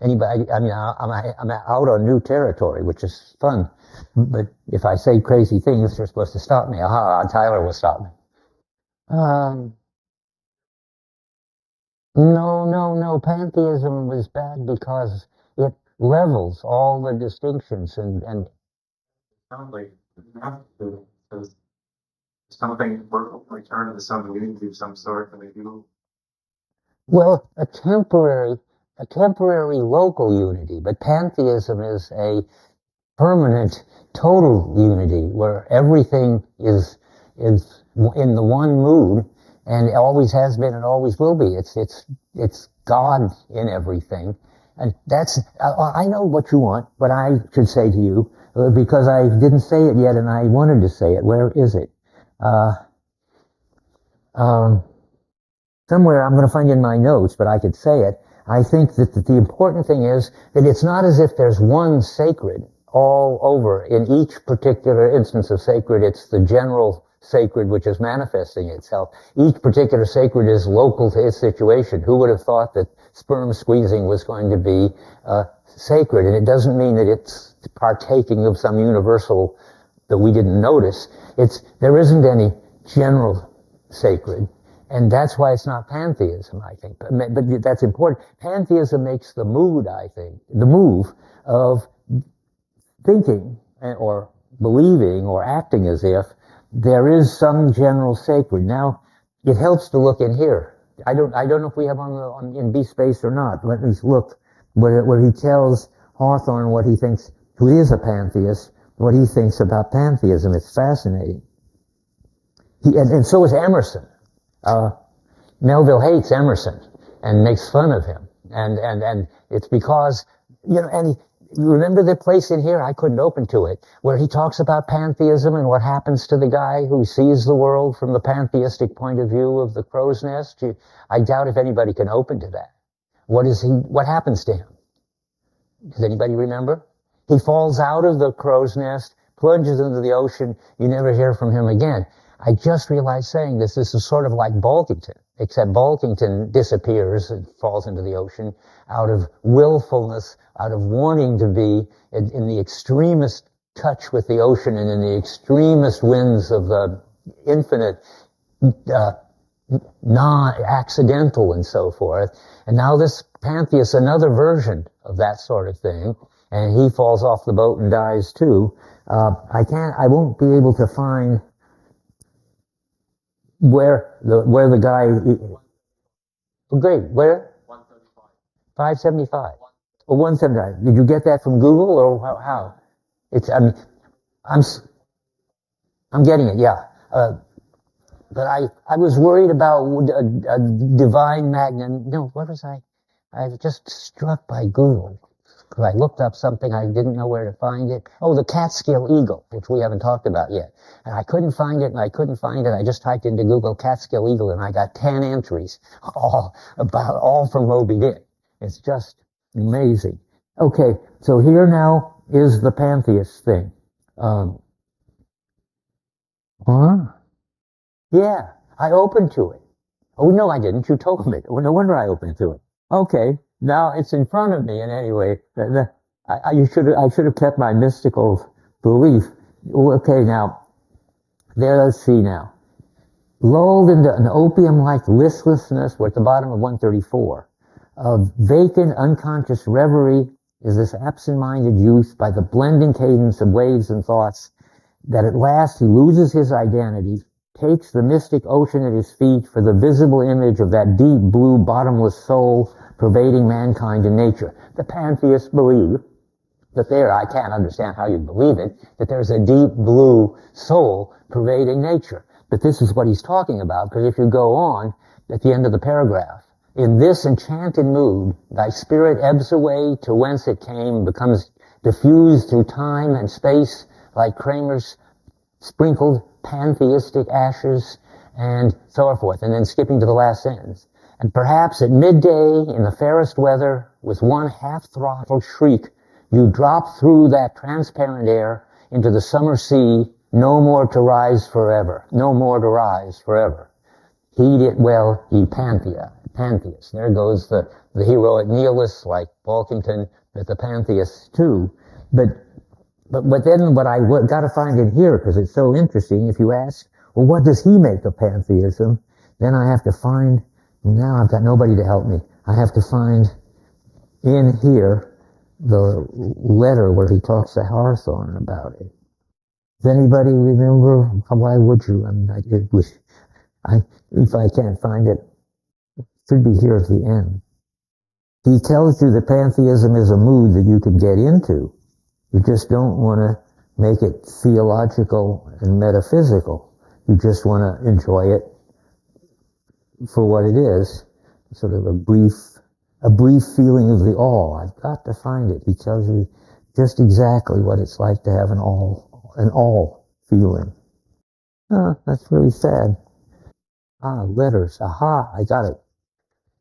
Anybody, I mean, I'm out on new territory, which is fun. But if I say crazy things, you're supposed to stop me. Tyler will stop me. No. Pantheism was bad because it levels all the distinctions and Sounds like something return to some unity of some sort, and they do. well, a temporary local unity, but pantheism is a permanent, total unity where everything is in the one mood, and it always has been and always will be. It's God in everything, and that's. I know what you want, but I should say to you, because I didn't say it yet, and I wanted to say it. Where is it? Somewhere I'm going to find it in my notes, but I could say it. I think that the important thing is that it's not as if there's one sacred all over. In each particular instance of sacred, it's the general sacred which is manifesting itself. Each particular sacred is local to its situation. Who would have thought that sperm squeezing was going to be sacred? And it doesn't mean that it's partaking of some universal that we didn't notice. There isn't any general sacred. And that's why it's not pantheism, I think. But that's important. Pantheism makes the mood, I think, the move of thinking or believing or acting as if there is some general sacred. Now, it helps to look in here. I don't know if we have in B space or not. Let me look where he tells Hawthorne what he thinks, who is a pantheist, what he thinks about pantheism. It's fascinating. And so is Emerson. Melville hates Emerson and makes fun of him. And it's because, and remember the place in here, I couldn't open to it, where he talks about pantheism and what happens to the guy who sees the world from the pantheistic point of view of the crow's nest. I doubt if anybody can open to that. What happens to him? Does anybody remember? He falls out of the crow's nest, plunges into the ocean, you never hear from him again. I just realized saying this is sort of like Balkington, except Balkington disappears and falls into the ocean out of willfulness, out of wanting to be in the extremist touch with the ocean and in the extremist winds of the infinite, non-accidental and so forth. And now this pantheist, another version of that sort of thing, and he falls off the boat and dies too. I won't be able to find where the guy, great, where? 135. 575. Well, one second. Did you get that from Google or how? It's, I mean, I'm, I'm getting it, yeah. But I was worried about a divine magnet. No, what was I? I was just struck by Google. Because I looked up something, I didn't know where to find it. Oh, the Catskill Eagle, which we haven't talked about yet. And I couldn't find it, and I couldn't find it. I just typed into Google Catskill Eagle, and I got 10 entries, all from Moby Dick. It's just amazing. Okay, so here now is the pantheist thing. Huh? Yeah, I opened to it. Oh, no, I didn't. You told me. Oh, no wonder I opened to it. Okay, now it's in front of me, and anyway, I should have kept my mystical belief. Okay, now, let's see now. Lulled into an opium-like listlessness, we're at the bottom of 134. Of vacant, unconscious reverie is this absent-minded youth by the blending cadence of waves and thoughts that at last he loses his identity, takes the mystic ocean at his feet for the visible image of that deep blue bottomless soul pervading mankind and nature. The pantheists believe that I can't understand how you believe it, that there's a deep blue soul pervading nature. But this is what he's talking about, because if you go on at the end of the paragraph, in this enchanted mood, thy spirit ebbs away to whence it came, becomes diffused through time and space like Kramer's sprinkled pantheistic ashes, and so forth, and then skipping to the last sentence. And perhaps at midday, in the fairest weather, with one half-throttle shriek, you drop through that transparent air into the summer sea, no more to rise forever. No more to rise forever. Heed it well, ye pantheists. There goes the heroic nihilists like Balkington, but the pantheists too. But then what I got to find in here, because it's so interesting, if you ask, well, what does he make of pantheism? Then I have to find, now I've got nobody to help me. I have to find in here the letter where he talks to Hawthorne about it. Does anybody remember? Why would you? I mean, if I can't find it, it should be here at the end. He tells you that pantheism is a mood that you can get into. You just don't want to make it theological and metaphysical. You just want to enjoy it for what it is, sort of a brief feeling of the awe. I've got to find it. He tells you just exactly what it's like to have an awe feeling. Oh, that's really sad. Letters. Aha, I got it.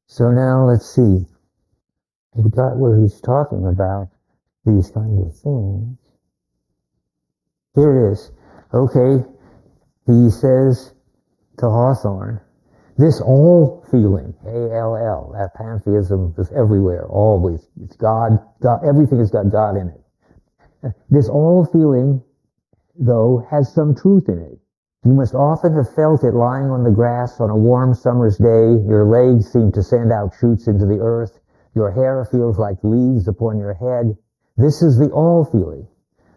So now let's see. We've got where he's talking about these kinds of things. Here it is. Okay, he says to Hawthorne, this all feeling, A-L-L, that pantheism is everywhere, always. It's God, everything has got God in it. This all feeling, though, has some truth in it. You must often have felt it lying on the grass on a warm summer's day. Your legs seem to send out shoots into the earth. Your hair feels like leaves upon your head. This is the all feeling.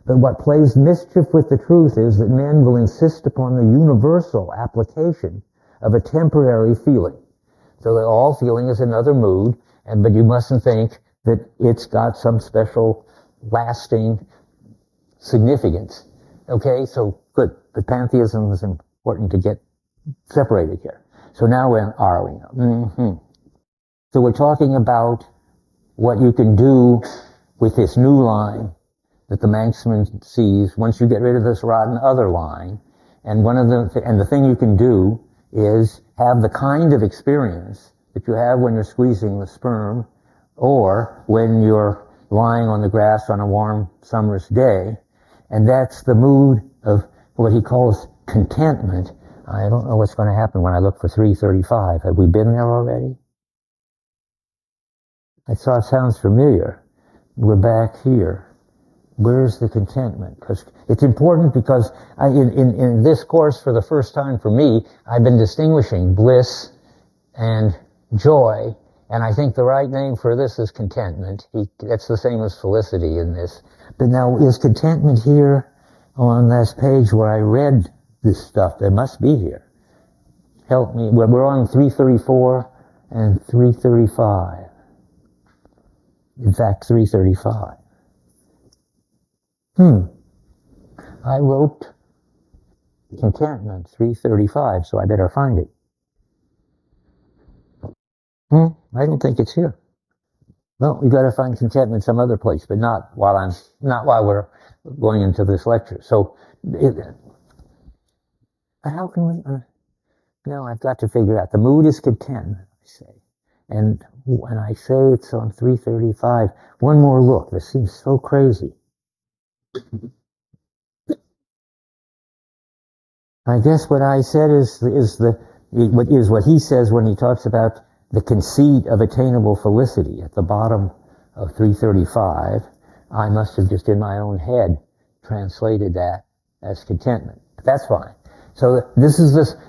But what plays mischief with the truth is that men will insist upon the universal application of a temporary feeling. So the all feeling is another mood, but you mustn't think that it's got some special lasting significance. Okay, so good. But pantheism is important to get separated here. So now where are we now? So we're talking about what you can do with this new line that the Manxman sees once you get rid of this rotten other line. And the thing you can do is have the kind of experience that you have when you're squeezing the sperm or when you're lying on the grass on a warm summer's day. And that's the mood of what he calls contentment. I don't know what's going to happen when I look for 335. Have we been there already? I saw it sounds familiar. We're back here. Where's the contentment? Because it's important because in this course, for the first time for me, I've been distinguishing bliss and joy, and I think the right name for this is contentment. That's the same as felicity in this. But now, is contentment here on this page where I read this stuff? There must be here. Help me. We're on 334 and 335. In fact, 335. I wrote contentment 335, so I better find it. I don't think it's here. Well, we've got to find contentment some other place, but not while we're going into this lecture. So, how can we? No, I've got to figure out. The mood is content, I say, and when I say it's on 335, one more look. This seems so crazy. I guess what I said is what he says when he talks about the conceit of attainable felicity at the bottom of 335. I must have just in my own head translated that as contentment. That's fine. So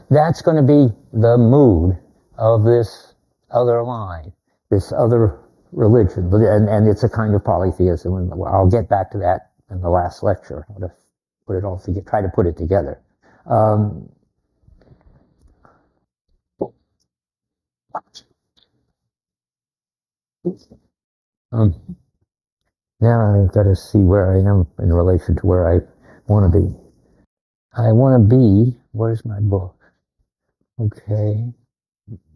that's going to be the mood of this other line, this other religion, and it's a kind of polytheism. And I'll get back to that in the last lecture. How to put it all together, try to put it together. Now I've got to see where I am in relation to where I want to be. I want to be, where's my book? Okay.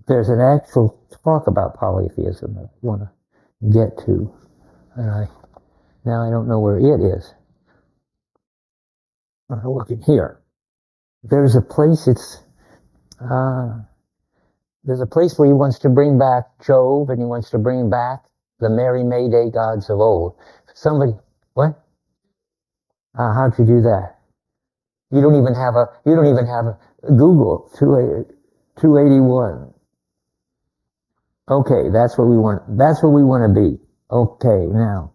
There's an actual talk about polytheism that I want to get to. And now I don't know where it is. I'm looking here. There's a place there's a place where he wants to bring back Jove, and he wants to bring back the merry May Day gods of old. What? How'd you do that? You don't even have a Google 281. Okay, that's what we want. That's where we want to be. Okay, now,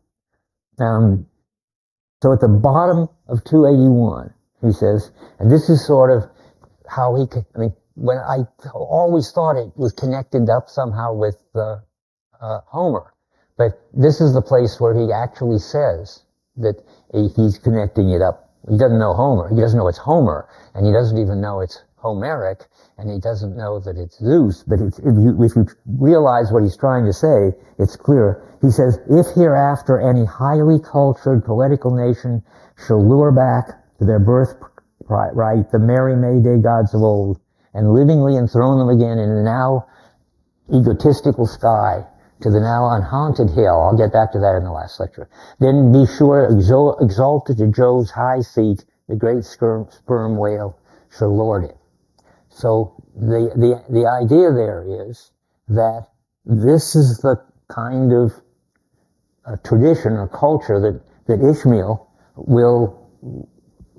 so at the bottom of 281, he says, and this is sort of how he could, when I always thought it was connected up somehow with Homer, but this is the place where he actually says that he's connecting it up. He doesn't know Homer. He doesn't know it's Homer, and he doesn't even know it's Homeric, and he doesn't know that it's Zeus. But if you realize what he's trying to say, it's clear. He says, if hereafter any highly cultured poetical nation shall lure back to their birthright the merry May Day gods of old, and livingly enthrone them again in the now egotistical sky, to the now unhaunted hill. I'll get back to that in the last lecture. Then be sure exalted to Jove's high seat, the great sperm whale shall lord it. So the idea there is that this is the kind of tradition or culture that Ishmael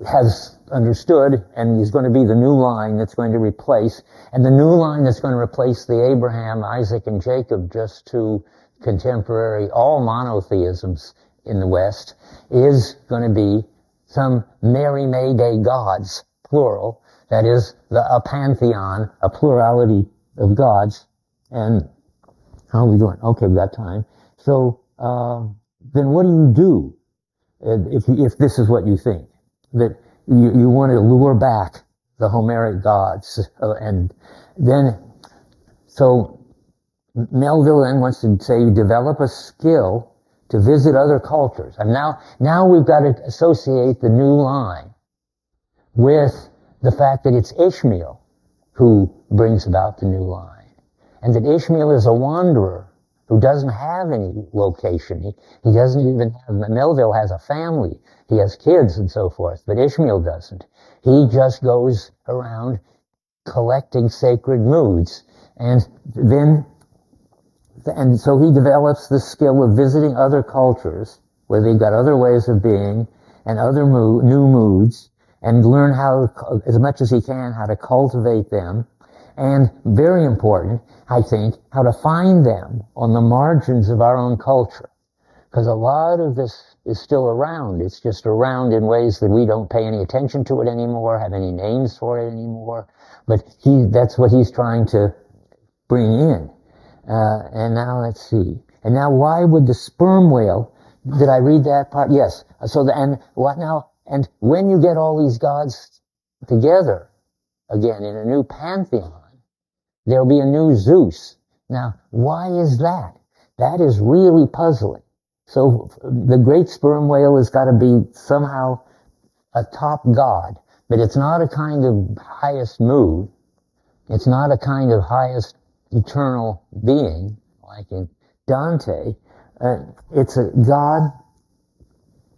has understood, and is going to be the new line that's going to replace, and the new line that's going to replace the Abraham, Isaac, and Jacob, just two contemporary, all monotheisms in the West, is going to be some merry May Day gods, plural, that is a pantheon, a plurality of gods. And how are we doing? Okay, we've got time. So then what do if this is what you think? That you want to lure back the Homeric gods, and then, so Melville then wants to say, develop a skill to visit other cultures. And now we've got to associate the new line with the fact that it's Ishmael who brings about the new line, and that Ishmael is a wanderer who doesn't have any location. He doesn't even have, Melville has a family, he has kids and so forth, but Ishmael doesn't. He just goes around collecting sacred moods, and so he develops the skill of visiting other cultures where they've got other ways of being and other new moods, and learn how, as much as he can, how to cultivate them. And very important, I think, how to find them on the margins of our own culture. Because a lot of this is still around. It's just around in ways that we don't pay any attention to it anymore, have any names for it anymore. But that's what he's trying to bring in. And now let's see. And now why would the sperm whale, did I read that part? Yes. So and what now? And when you get all these gods together, again, in a new pantheon, there'll be a new Zeus. Now, why is that? That is really puzzling. So the great sperm whale has got to be somehow a top god, but it's not a kind of highest mood. It's not a kind of highest eternal being like in Dante. It's a god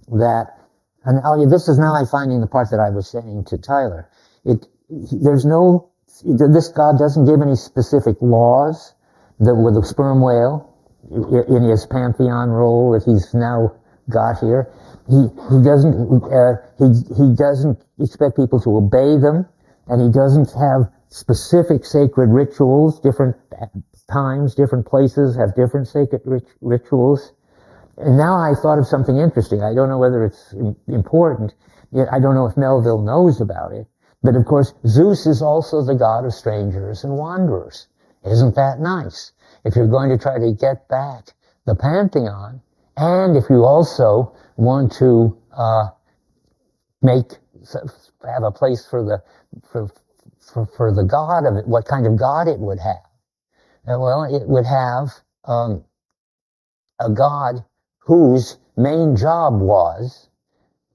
that, and this is now I'm finding the part that I was saying to Tyler. There's no, this God doesn't give any specific laws that with the sperm whale in his pantheon role that he's now got here. He doesn't expect people to obey them, and he doesn't have specific sacred rituals. Different times, different places have different sacred rituals. And now I thought of something interesting. I don't know whether it's important. Yet I don't know if Melville knows about it. But of course, Zeus is also the god of strangers and wanderers. Isn't that nice? If you're going to try to get back the pantheon, and if you also want to have a place for the god of it, what kind of god it would have? Well, it would have a god whose main job was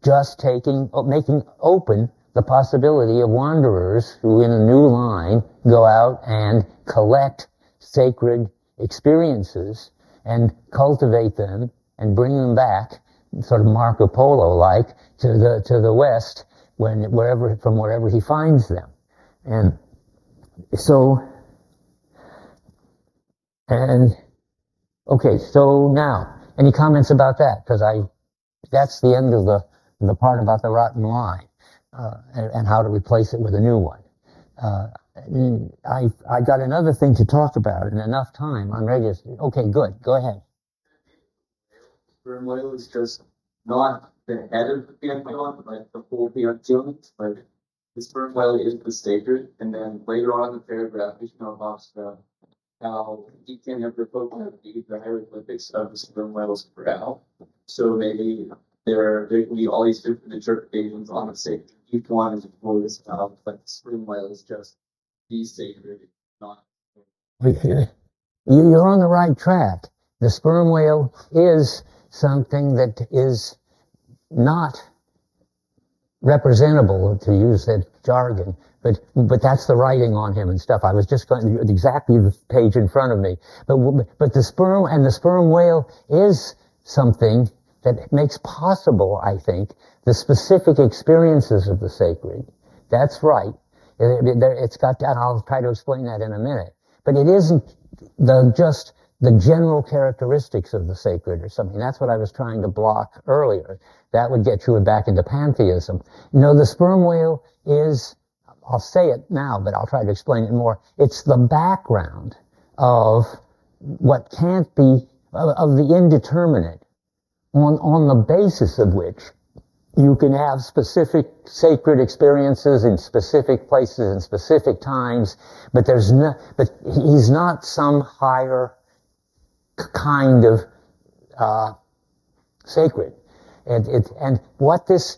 just making open the possibility of wanderers who in a new line go out and collect sacred experiences and cultivate them and bring them back, sort of Marco Polo-like, to the West from wherever he finds them. And so, okay, so now, any comments about that? Because that's the end of the part about the rotten line, and how to replace it with a new one. I got another thing to talk about in enough time. I'm ready to, okay, good, go ahead. Sperm whale is just not the head of the pantheon, like the whole pantheon, but the sperm whale is the sacred, and then later on in the paragraph, talks about how he can have replicate the hieroglyphics of the sperm whale's brow. So maybe there can be all these different interpretations on the sacred. Each one is always about, but the sperm whale is just the sacred, not. You're on the right track. The sperm whale is something that is not representable, to use that jargon, but that's the writing on him and stuff. I was just going exactly the page in front of me. But the sperm whale is something that makes possible, I think, the specific experiences of the sacred. That's right. It's got, and I'll try to explain that in a minute. But it isn't just the general characteristics of the sacred or something. That's what I was trying to block earlier. That would get you back into pantheism. No, the sperm whale is, I'll say it now, but I'll try to explain it more. It's the background of what can't be, of the indeterminate, on the basis of which you can have specific sacred experiences in specific places and specific times, but he's not some higher kind of sacred. And what this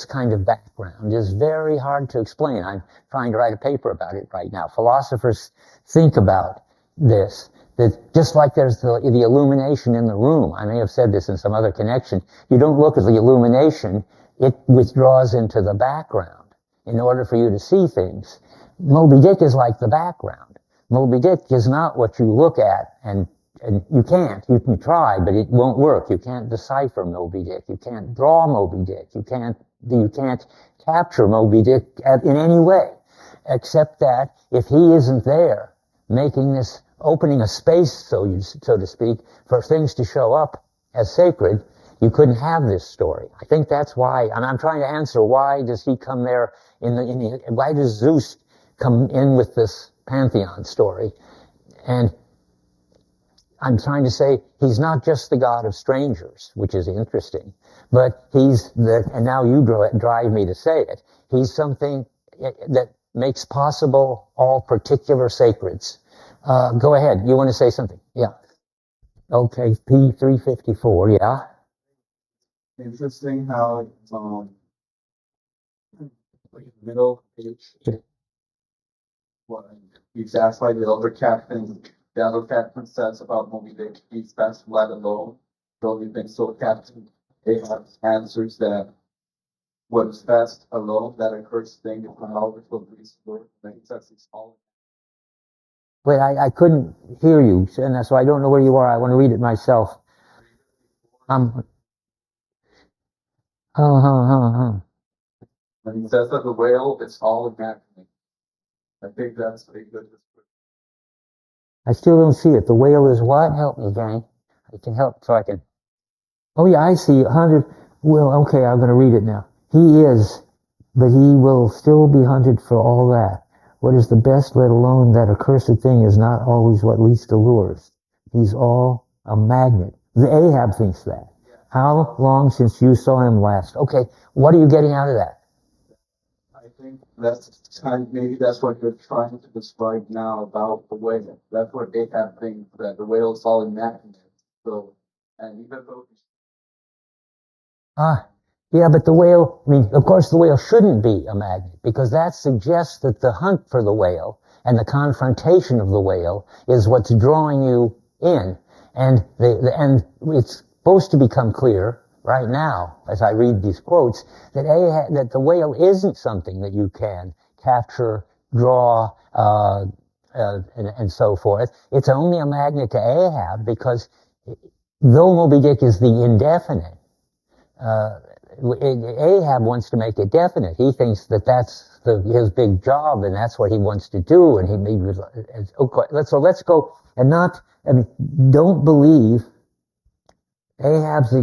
kind of background, is very hard to explain. I'm trying to write a paper about it right now. Philosophers think about this, that just like there's the illumination in the room, I may have said this in some other connection, you don't look at the illumination, it withdraws into the background in order for you to see things. Moby Dick is like the background. Moby Dick is not what you look at, and you can try, but it won't work. You can't decipher Moby Dick. You can't draw Moby Dick. You can't capture Moby Dick in any way, except that if he isn't there, opening a space, so to speak, for things to show up as sacred, you couldn't have this story. I think that's why, and I'm trying to answer, why does he come there why does Zeus come in with this pantheon story? And I'm trying to say he's not just the god of strangers, which is interesting, but and now you drive me to say it, he's something that makes possible all particular sacreds. Go ahead. You want to say something? Yeah. Okay. P354. Yeah. Interesting how like middle page. What he's asked by the other captain says about Moby Dick, he's best let alone. Don't you think so, Captain? Ahab answers that what is best alone, that accursed thing is not always what pleases the Lord. Then he says he's all. Wait, I couldn't hear you, and so I don't know where you are. I want to read it myself. Um, When he says that the whale, it's all imaginary. I think that's a good description. I still don't see it. The whale is what? Help me, gang. I can help so I can. Oh yeah, I see. 100. Well, okay, I'm going to read it now. He is, but he will still be hunted for all that. What is the best, let alone that accursed thing, is not always what least allures. He's all a magnet. The Ahab thinks that. How long since you saw him last? Okay, what are you getting out of that? I think maybe that's what you're trying to describe now about the whale. That's what Ahab thinks, that the whale is all imaginary. So, and even though Yeah, but the whale, I mean, of course the whale shouldn't be a magnet, because that suggests that the hunt for the whale and the confrontation of the whale is what's drawing you in. And and it's supposed to become clear right now, as I read these quotes, that the whale isn't something that you can capture, draw, and so forth. It's only a magnet to Ahab, because though Moby Dick is the indefinite, Ahab wants to make it definite. He thinks that that's his big job, and that's what he wants to do. And let's go and don't believe Ahab's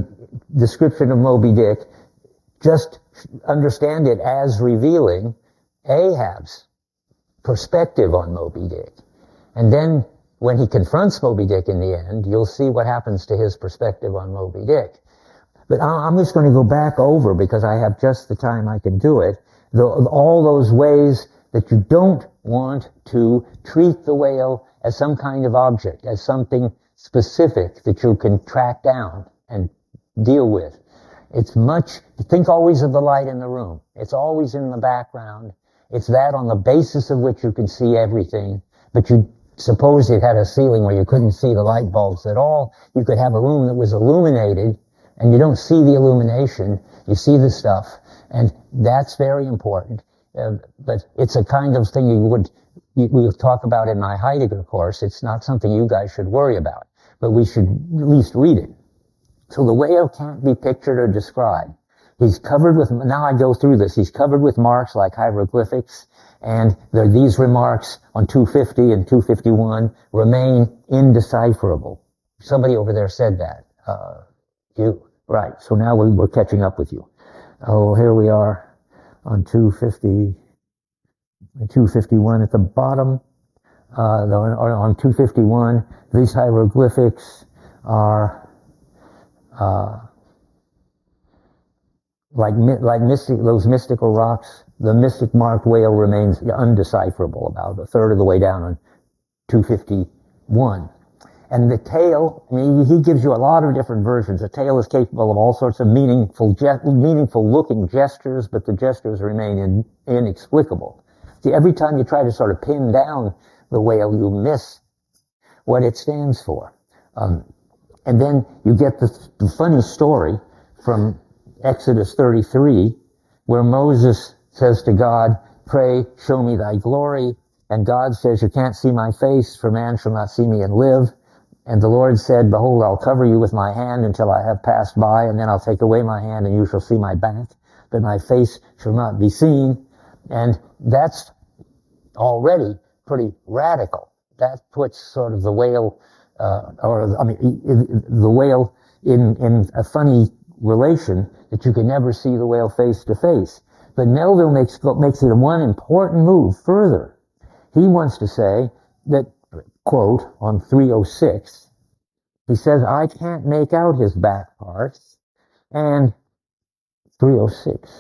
description of Moby Dick. Just understand it as revealing Ahab's perspective on Moby Dick. And then when he confronts Moby Dick in the end, you'll see what happens to his perspective on Moby Dick. But I'm just going to go back over, because I have just the time I can do it, all those ways that you don't want to treat the whale as some kind of object, as something specific that you can track down and deal with. Think always of the light in the room. It's always in the background. It's that on the basis of which you can see everything. But you suppose it had a ceiling where you couldn't see the light bulbs at all. You could have a room that was illuminated, and you don't see the illumination, you see the stuff, and that's very important. But it's a kind of thing we'll talk about in my Heidegger course. It's not something you guys should worry about, but we should at least read it. So the whale can't be pictured or described. He's covered with, now I go through this, he's covered with marks like hieroglyphics, and these remarks on 250 and 251 remain indecipherable. Somebody over there said that. You. Right, so now we're catching up with you. Oh, here we are on 250, 251 at the bottom. On 251, these hieroglyphics are like those mystical rocks. The mystic marked whale remains undecipherable about a third of the way down on 251. And the tail, I mean, he gives you a lot of different versions. The tail is capable of all sorts of meaningful looking gestures, but the gestures remain inexplicable. See, every time you try to sort of pin down the whale, you miss what it stands for. And then you get the funny story from Exodus 33, where Moses says to God, "Pray, show me thy glory." And God says, "You can't see my face, for man shall not see me and live." And the Lord said, "Behold, I'll cover you with my hand until I have passed by, and then I'll take away my hand, and you shall see my back, but my face shall not be seen." And that's already pretty radical. That puts sort of the whale, the whale in a funny relation that you can never see the whale face to face. But Melville makes it one important move further. He wants to say that, quote, on 306, he says, "I can't make out his back parts," and 306.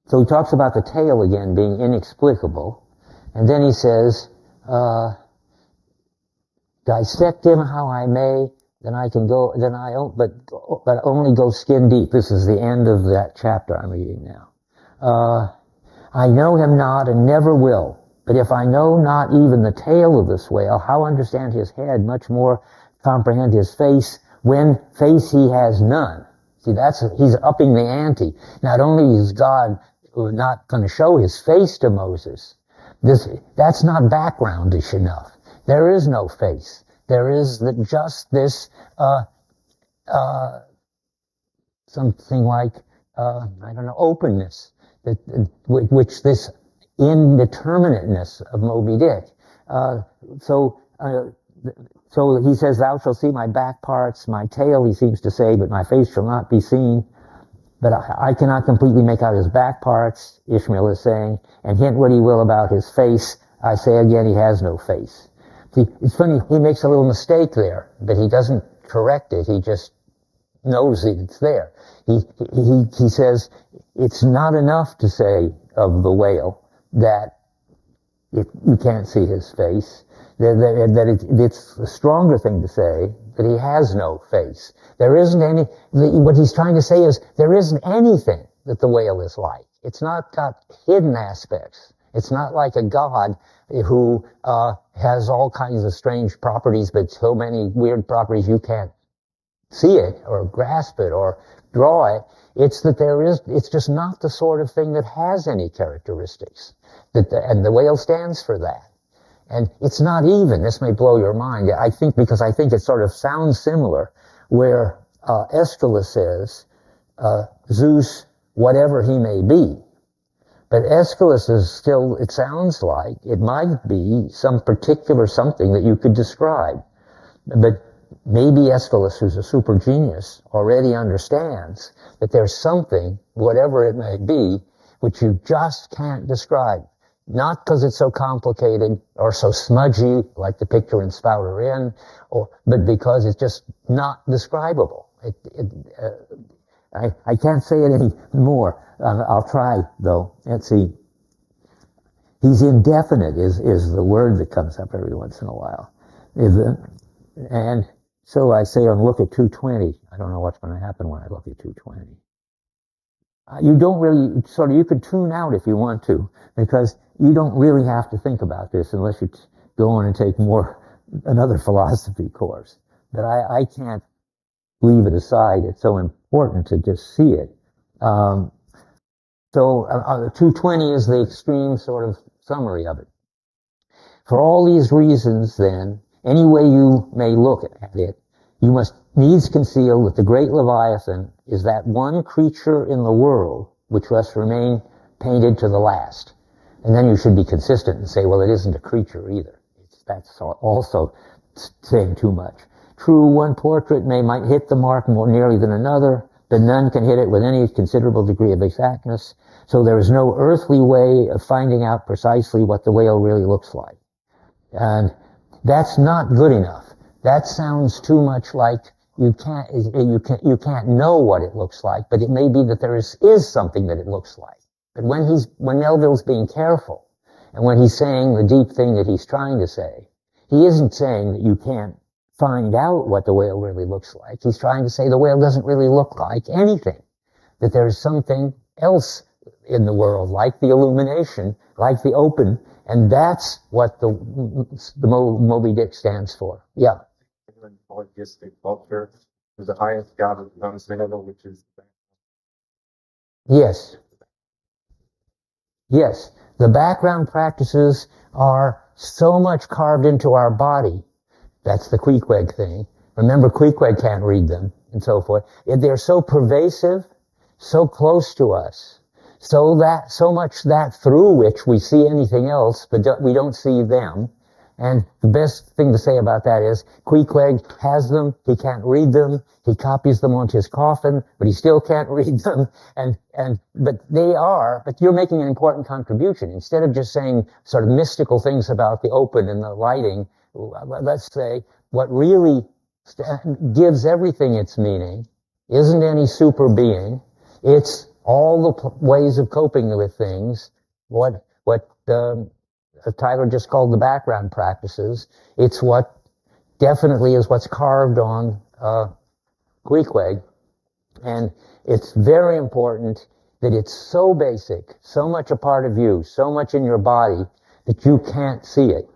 So he talks about the tail again being inexplicable, and then he says, "Dissect him how I may, then I can go, but only go skin deep." This is the end of that chapter I'm reading now. "I know him not and never will. But if I know not even the tail of this whale, how understand his head, much more comprehend his face when face he has none. See, he's upping the ante. Not only is God not going to show his face to Moses, that's not backgroundish enough. There is no face. There is just this something like openness, which this indeterminateness of Moby Dick. So he says, "Thou shalt see my back parts, my tail," he seems to say, "but my face shall not be seen." But I cannot completely make out his back parts, Ishmael is saying, and hint what he will about his face. I say again, he has no face. See, it's funny, he makes a little mistake there, but he doesn't correct it. He just knows that it's there. He says it's not enough to say of the whale that you can't see his face. It's a stronger thing to say that he has no face. There isn't any, what he's trying to say is there isn't anything that the whale is like. It's not got hidden aspects. It's not like a god who has all kinds of strange properties, but so many weird properties you can't see it or grasp it or draw it. It's that it's just not the sort of thing that has any characteristics. And the whale stands for that. And it's not even, this may blow your mind, because I think it sort of sounds similar, where Aeschylus says, Zeus, whatever he may be. But Aeschylus is still, it sounds like, it might be some particular something that you could describe. But maybe Aeschylus, who's a super genius, already understands that there's something, whatever it may be, which you just can't describe. Not because it's so complicated or so smudgy, like the picture in Spouter Inn, but because it's just not describable. I can't say it any more. I'll try, though. Let's see. He's indefinite is the word that comes up every once in a while. And so I say on look at 220. I don't know what's going to happen when I look at 220. You don't really, you could tune out if you want to, because you don't really have to think about this unless you go on and take another philosophy course. But I can't leave it aside. It's so important to just see it. 220 is the extreme sort of summary of it. For all these reasons, then, any way you may look at it, you must needs conceal that the great Leviathan is that one creature in the world which must remain painted to the last. And then you should be consistent and say, well, it isn't a creature either. That's also saying too much. True, one portrait might hit the mark more nearly than another, but none can hit it with any considerable degree of exactness. So there is no earthly way of finding out precisely what the whale really looks like. And that's not good enough. That sounds too much like you can't know what it looks like, but it may be that there is something that it looks like. But when Melville's being careful, and when he's saying the deep thing that he's trying to say, he isn't saying that you can't find out what the whale really looks like. He's trying to say the whale doesn't really look like anything. That there's something else in the world, like the illumination, like the open, and that's what the Moby Dick stands for. Yeah. Polytheistic culture is the highest god of Melville, which is. Yes. Yes. The background practices are so much carved into our body. That's the Queequeg thing. Remember, Queequeg can't read them, and so forth. They're so pervasive, so close to us, so much that through which we see anything else, but we don't see them. And the best thing to say about that is, Queequeg has them, he can't read them, he copies them onto his coffin, but he still can't read them, but you're making an important contribution. Instead of just saying sort of mystical things about the open and the lighting, let's say what really gives everything its meaning isn't any super being, it's all the ways of coping with things, what Tyler just called the background practices. It's what definitely is what's carved on Queequeg. And it's very important that it's so basic, so much a part of you, so much in your body, that you can't see it.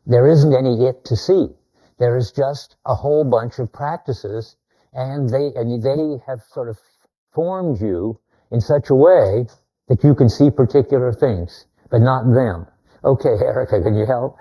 There isn't any it to see. There is just a whole bunch of practices, and they have sort of formed you in such a way that you can see particular things, but not them. Okay, Erica, can you help?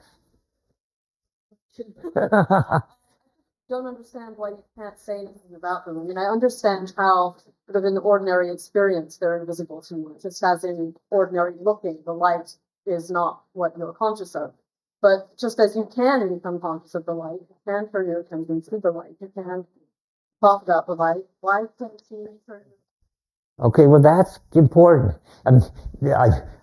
Don't understand why you can't say anything about them. I mean, I understand how, sort of in the ordinary experience, they're invisible to you. Just as in ordinary looking, the light is not what you're conscious of. But just as you can become conscious of the light, you can turn your attention to the light, you can talk about the light. Why can't you turn? Okay, well, that's important.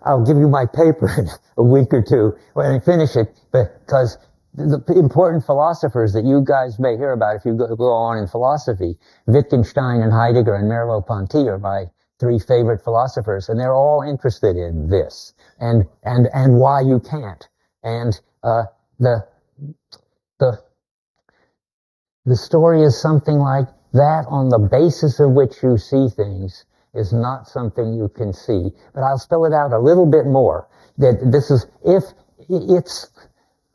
I'll give you my paper in a week or two when I finish it, because the important philosophers that you guys may hear about if you go on in philosophy, Wittgenstein and Heidegger and Merleau-Ponty are my three favorite philosophers, and they're all interested in this and why you can't. And the story is something like that. On the basis of which you see things is not something you can see. But I'll spell it out a little bit more. That this is, if it's,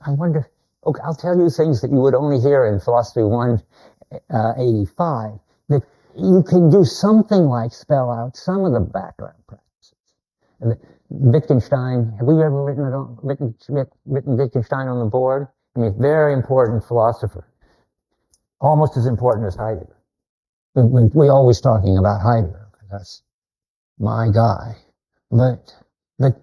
I wonder, okay, I'll tell you things that you would only hear in Philosophy 185, that you can do something like spell out some of the background practices. And Wittgenstein, have we ever written Wittgenstein on the board? I mean, very important philosopher. Almost as important as Heidegger. We're always talking about Heidegger, because that's my guy. But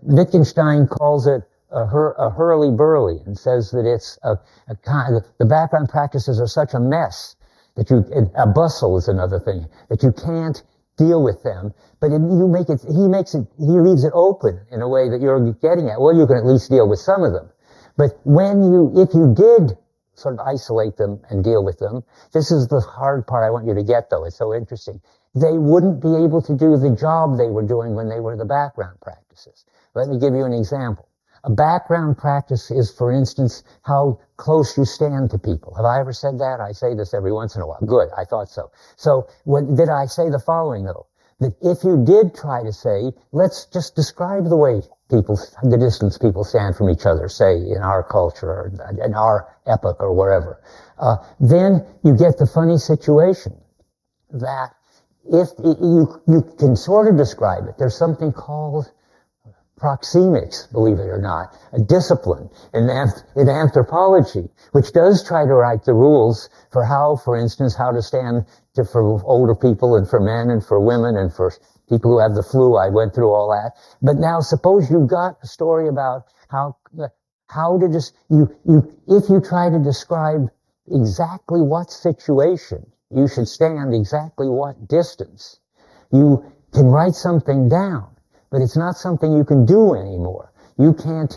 Wittgenstein calls it a hurly-burly, and says that it's a kind of, the background practices are such a mess that a bustle is another thing, that you can't deal with them. But he leaves it open in a way that you're getting at. Well, you can at least deal with some of them. But if you did sort of isolate them and deal with them, this is the hard part I want you to get, though. It's so interesting. They wouldn't be able to do the job they were doing when they were the background practices. Let me give you an example. A background practice is, for instance, how close you stand to people. Have I ever said that? I say this every once in a while. Good, I thought so. So did I say the following, though? That if you did try to say, let's just describe the way the distance people stand from each other, say in our culture or in our epoch or wherever, then you get the funny situation that if you can sort of describe it, there's something called proxemics, believe it or not, a discipline in anthropology, which does try to write the rules for how, for instance, how to stand for older people and for men and for women and for people who have the flu. I went through all that. But now suppose you've got a story about how to just, if you try to describe exactly what situation you should stand, exactly what distance, you can write something down. But it's not something you can do anymore. You can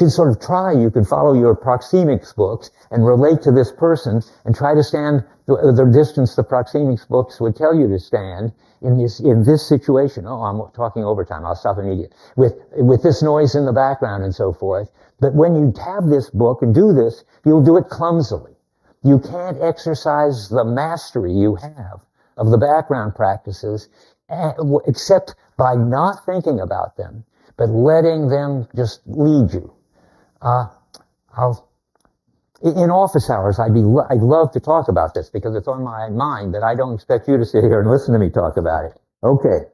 sort of try, you can follow your proxemics books and relate to this person and try to stand the distance the proxemics books would tell you to stand in this situation. Oh, I'm talking overtime. I'll stop immediately. With this noise in the background and so forth. But when you have this book and do this, you'll do it clumsily. You can't exercise the mastery you have of the background practices except by not thinking about them, but letting them just lead you. In office hours, I'd love to talk about this because it's on my mind, but I don't expect you to sit here and listen to me talk about it. Okay.